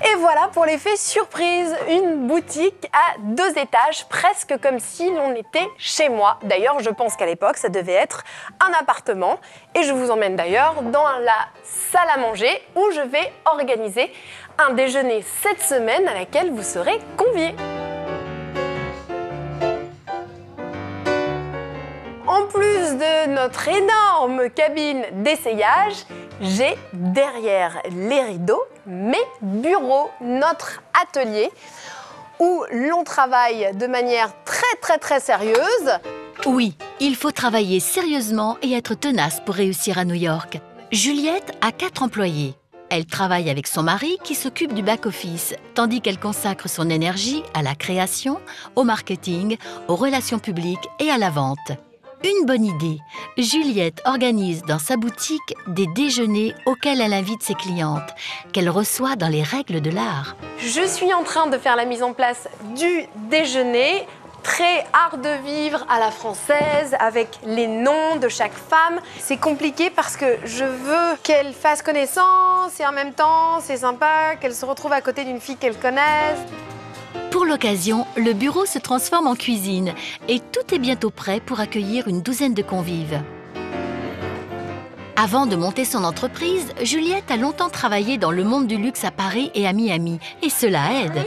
Et voilà pour l'effet surprise, une boutique à 2 étages, presque comme si l'on était chez moi. D'ailleurs, je pense qu'à l'époque, ça devait être un appartement. Et je vous emmène d'ailleurs dans la salle à manger où je vais organiser un déjeuner cette semaine à laquelle vous serez conviés. En plus de notre énorme cabine d'essayage, j'ai derrière les rideaux mes bureaux, notre atelier où l'on travaille de manière très sérieuse. Oui, il faut travailler sérieusement et être tenace pour réussir à New York. Juliette a 4 employés. Elle travaille avec son mari qui s'occupe du back-office, tandis qu'elle consacre son énergie à la création, au marketing, aux relations publiques et à la vente. Une bonne idée, Juliette organise dans sa boutique des déjeuners auxquels elle invite ses clientes, qu'elle reçoit dans les règles de l'art. Je suis en train de faire la mise en place du déjeuner, très art de vivre à la française, avec les noms de chaque femme. C'est compliqué parce que je veux qu'elle fasse connaissance et en même temps, c'est sympa qu'elle se retrouve à côté d'une fille qu'elle connaisse. Pour l'occasion, le bureau se transforme en cuisine et tout est bientôt prêt pour accueillir une douzaine de convives. Avant de monter son entreprise, Juliette a longtemps travaillé dans le monde du luxe à Paris et à Miami, et cela aide.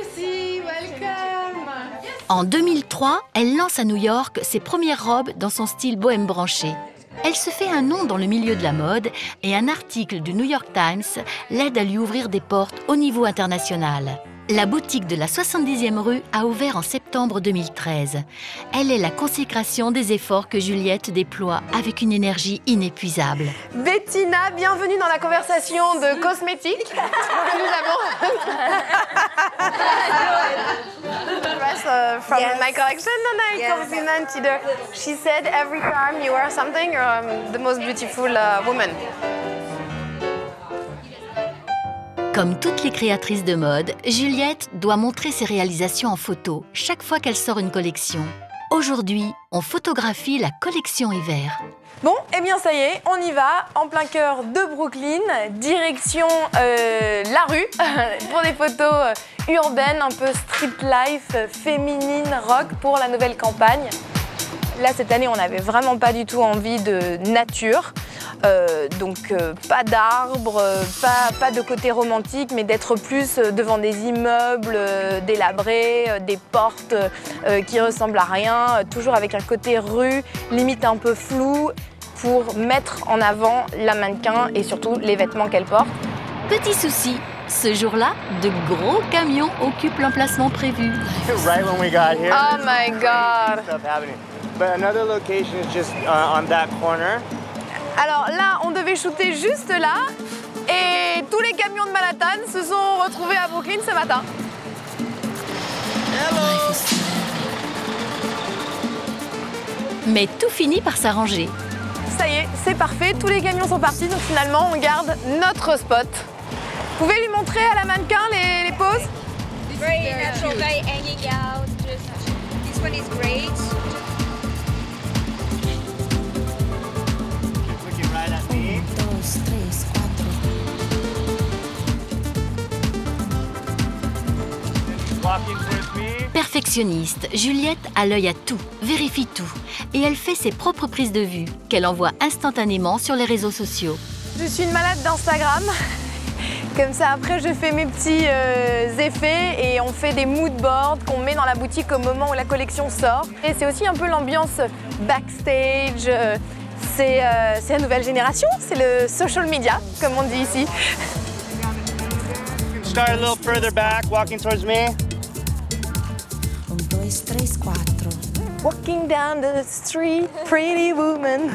En 2003, elle lance à New York ses premières robes dans son style bohème branché. Elle se fait un nom dans le milieu de la mode et un article du New York Times l'aide à lui ouvrir des portes au niveau international. La boutique de la 70e rue a ouvert en septembre 2013. Elle est la consécration des efforts que Juliette déploie avec une énergie inépuisable. Bettina, bienvenue dans la conversation de cosmétiques que nous avons. From my collection, and I complimented her. She said every time you wear something, you're the most beautiful woman. Comme toutes les créatrices de mode, Juliette doit montrer ses réalisations en photo chaque fois qu'elle sort une collection. Aujourd'hui, on photographie la collection hiver. Bon, eh bien ça y est, on y va, en plein cœur de Brooklyn, direction la rue, pour des photos urbaines, un peu street life, féminine, rock pour la nouvelle campagne. Là, cette année, on n'avait vraiment pas du tout envie de nature. Donc pas d'arbres, pas de côté romantique, mais d'être plus devant des immeubles délabrés, des portes qui ressemblent à rien, toujours avec un côté rue, limite un peu flou, pour mettre en avant la mannequin et surtout les vêtements qu'elle porte. Petit souci, ce jour-là, de gros camions occupent l'emplacement prévu. Right when we got here. Oh my God! Stuff happening. But another location is just on that corner. Alors là, on devait shooter juste là, et tous les camions de Manhattan se sont retrouvés à Brooklyn ce matin. Mais tout finit par s'arranger. Ça y est, c'est parfait, tous les camions sont partis, donc finalement on garde notre spot. Vous pouvez lui montrer à la mannequin les poses? Very natural, very hanging out. This one is great. Looking right at me. Walking towards me. Perfectionniste, Juliette a l'œil à tout, vérifie tout. Et elle fait ses propres prises de vue, qu'elle envoie instantanément sur les réseaux sociaux. Je suis une malade d'Instagram. Comme ça, après, je fais mes petits effets et on fait des mood boards qu'on met dans la boutique au moment où la collection sort. Et c'est aussi un peu l'ambiance backstage. C'est la nouvelle génération, c'est le social media, comme on dit ici. Start a little further back, walking towards me. 1, 2, 3, 4. Walking down the street, pretty woman.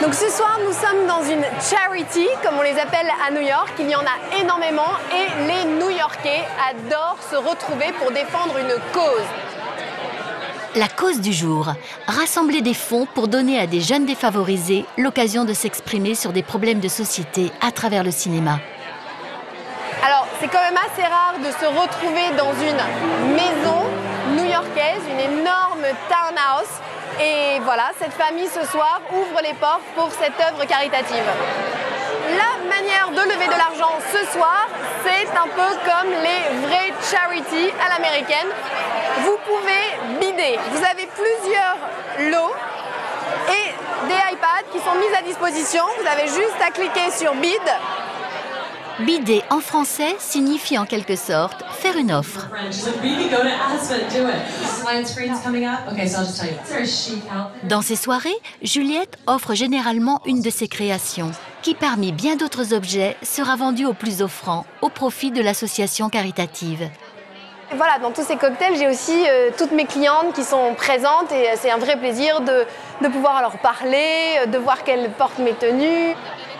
Donc ce soir, nous sommes dans une charity, comme on les appelle à New York. Il y en a énormément et les New-Yorkais adorent se retrouver pour défendre une cause. La cause du jour, rassembler des fonds pour donner à des jeunes défavorisés l'occasion de s'exprimer sur des problèmes de société à travers le cinéma. Alors, c'est quand même assez rare de se retrouver dans une maison new-yorkaise, une énorme townhouse. Et voilà, cette famille ce soir ouvre les portes pour cette œuvre caritative. La manière de lever de l'argent ce soir, c'est un peu comme les vraies charities à l'américaine. Vous pouvez bider. Vous avez plusieurs lots et des iPads qui sont mis à disposition. Vous avez juste à cliquer sur bid. Bider en français signifie en quelque sorte faire une offre. Dans ces soirées, Juliette offre généralement une de ses créations, qui parmi bien d'autres objets sera vendue au plus offrant, au profit de l'association caritative. Et voilà, dans tous ces cocktails, j'ai aussi toutes mes clientes qui sont présentes et c'est un vrai plaisir de pouvoir leur parler, de voir qu'elles portent mes tenues.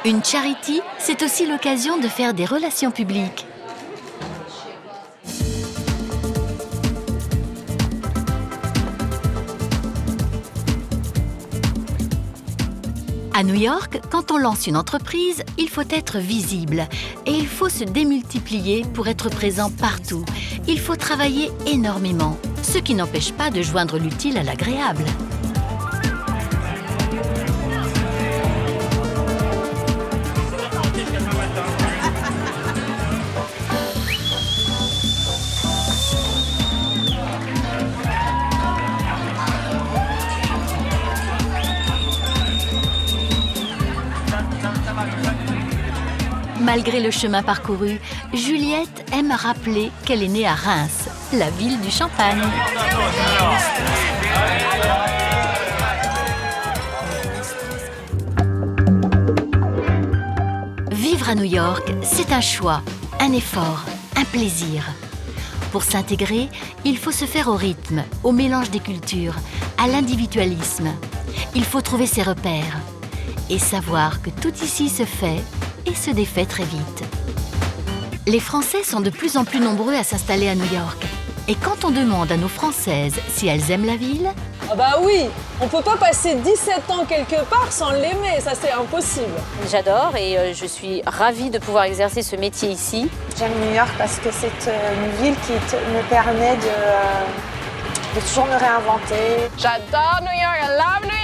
Une charity, c'est aussi l'occasion de faire des relations publiques. À New York, quand on lance une entreprise, il faut être visible et il faut se démultiplier pour être présent partout. Il faut travailler énormément, ce qui n'empêche pas de joindre l'utile à l'agréable. Malgré le chemin parcouru, Juliette aime rappeler qu'elle est née à Reims, la ville du champagne. Vivre à New York, c'est un choix, un effort, un plaisir. Pour s'intégrer, il faut se faire au rythme, au mélange des cultures, à l'individualisme. Il faut trouver ses repères et savoir que tout ici se fait et se défait très vite. Les Français sont de plus en plus nombreux à s'installer à New York. Et quand on demande à nos Françaises si elles aiment la ville, Ah bah oui, on peut pas passer 17 ans quelque part sans l'aimer, ça c'est impossible. J'adore et je suis ravie de pouvoir exercer ce métier ici. J'aime New York parce que c'est une ville qui me permet de toujours me réinventer. J'adore New York, I love New York.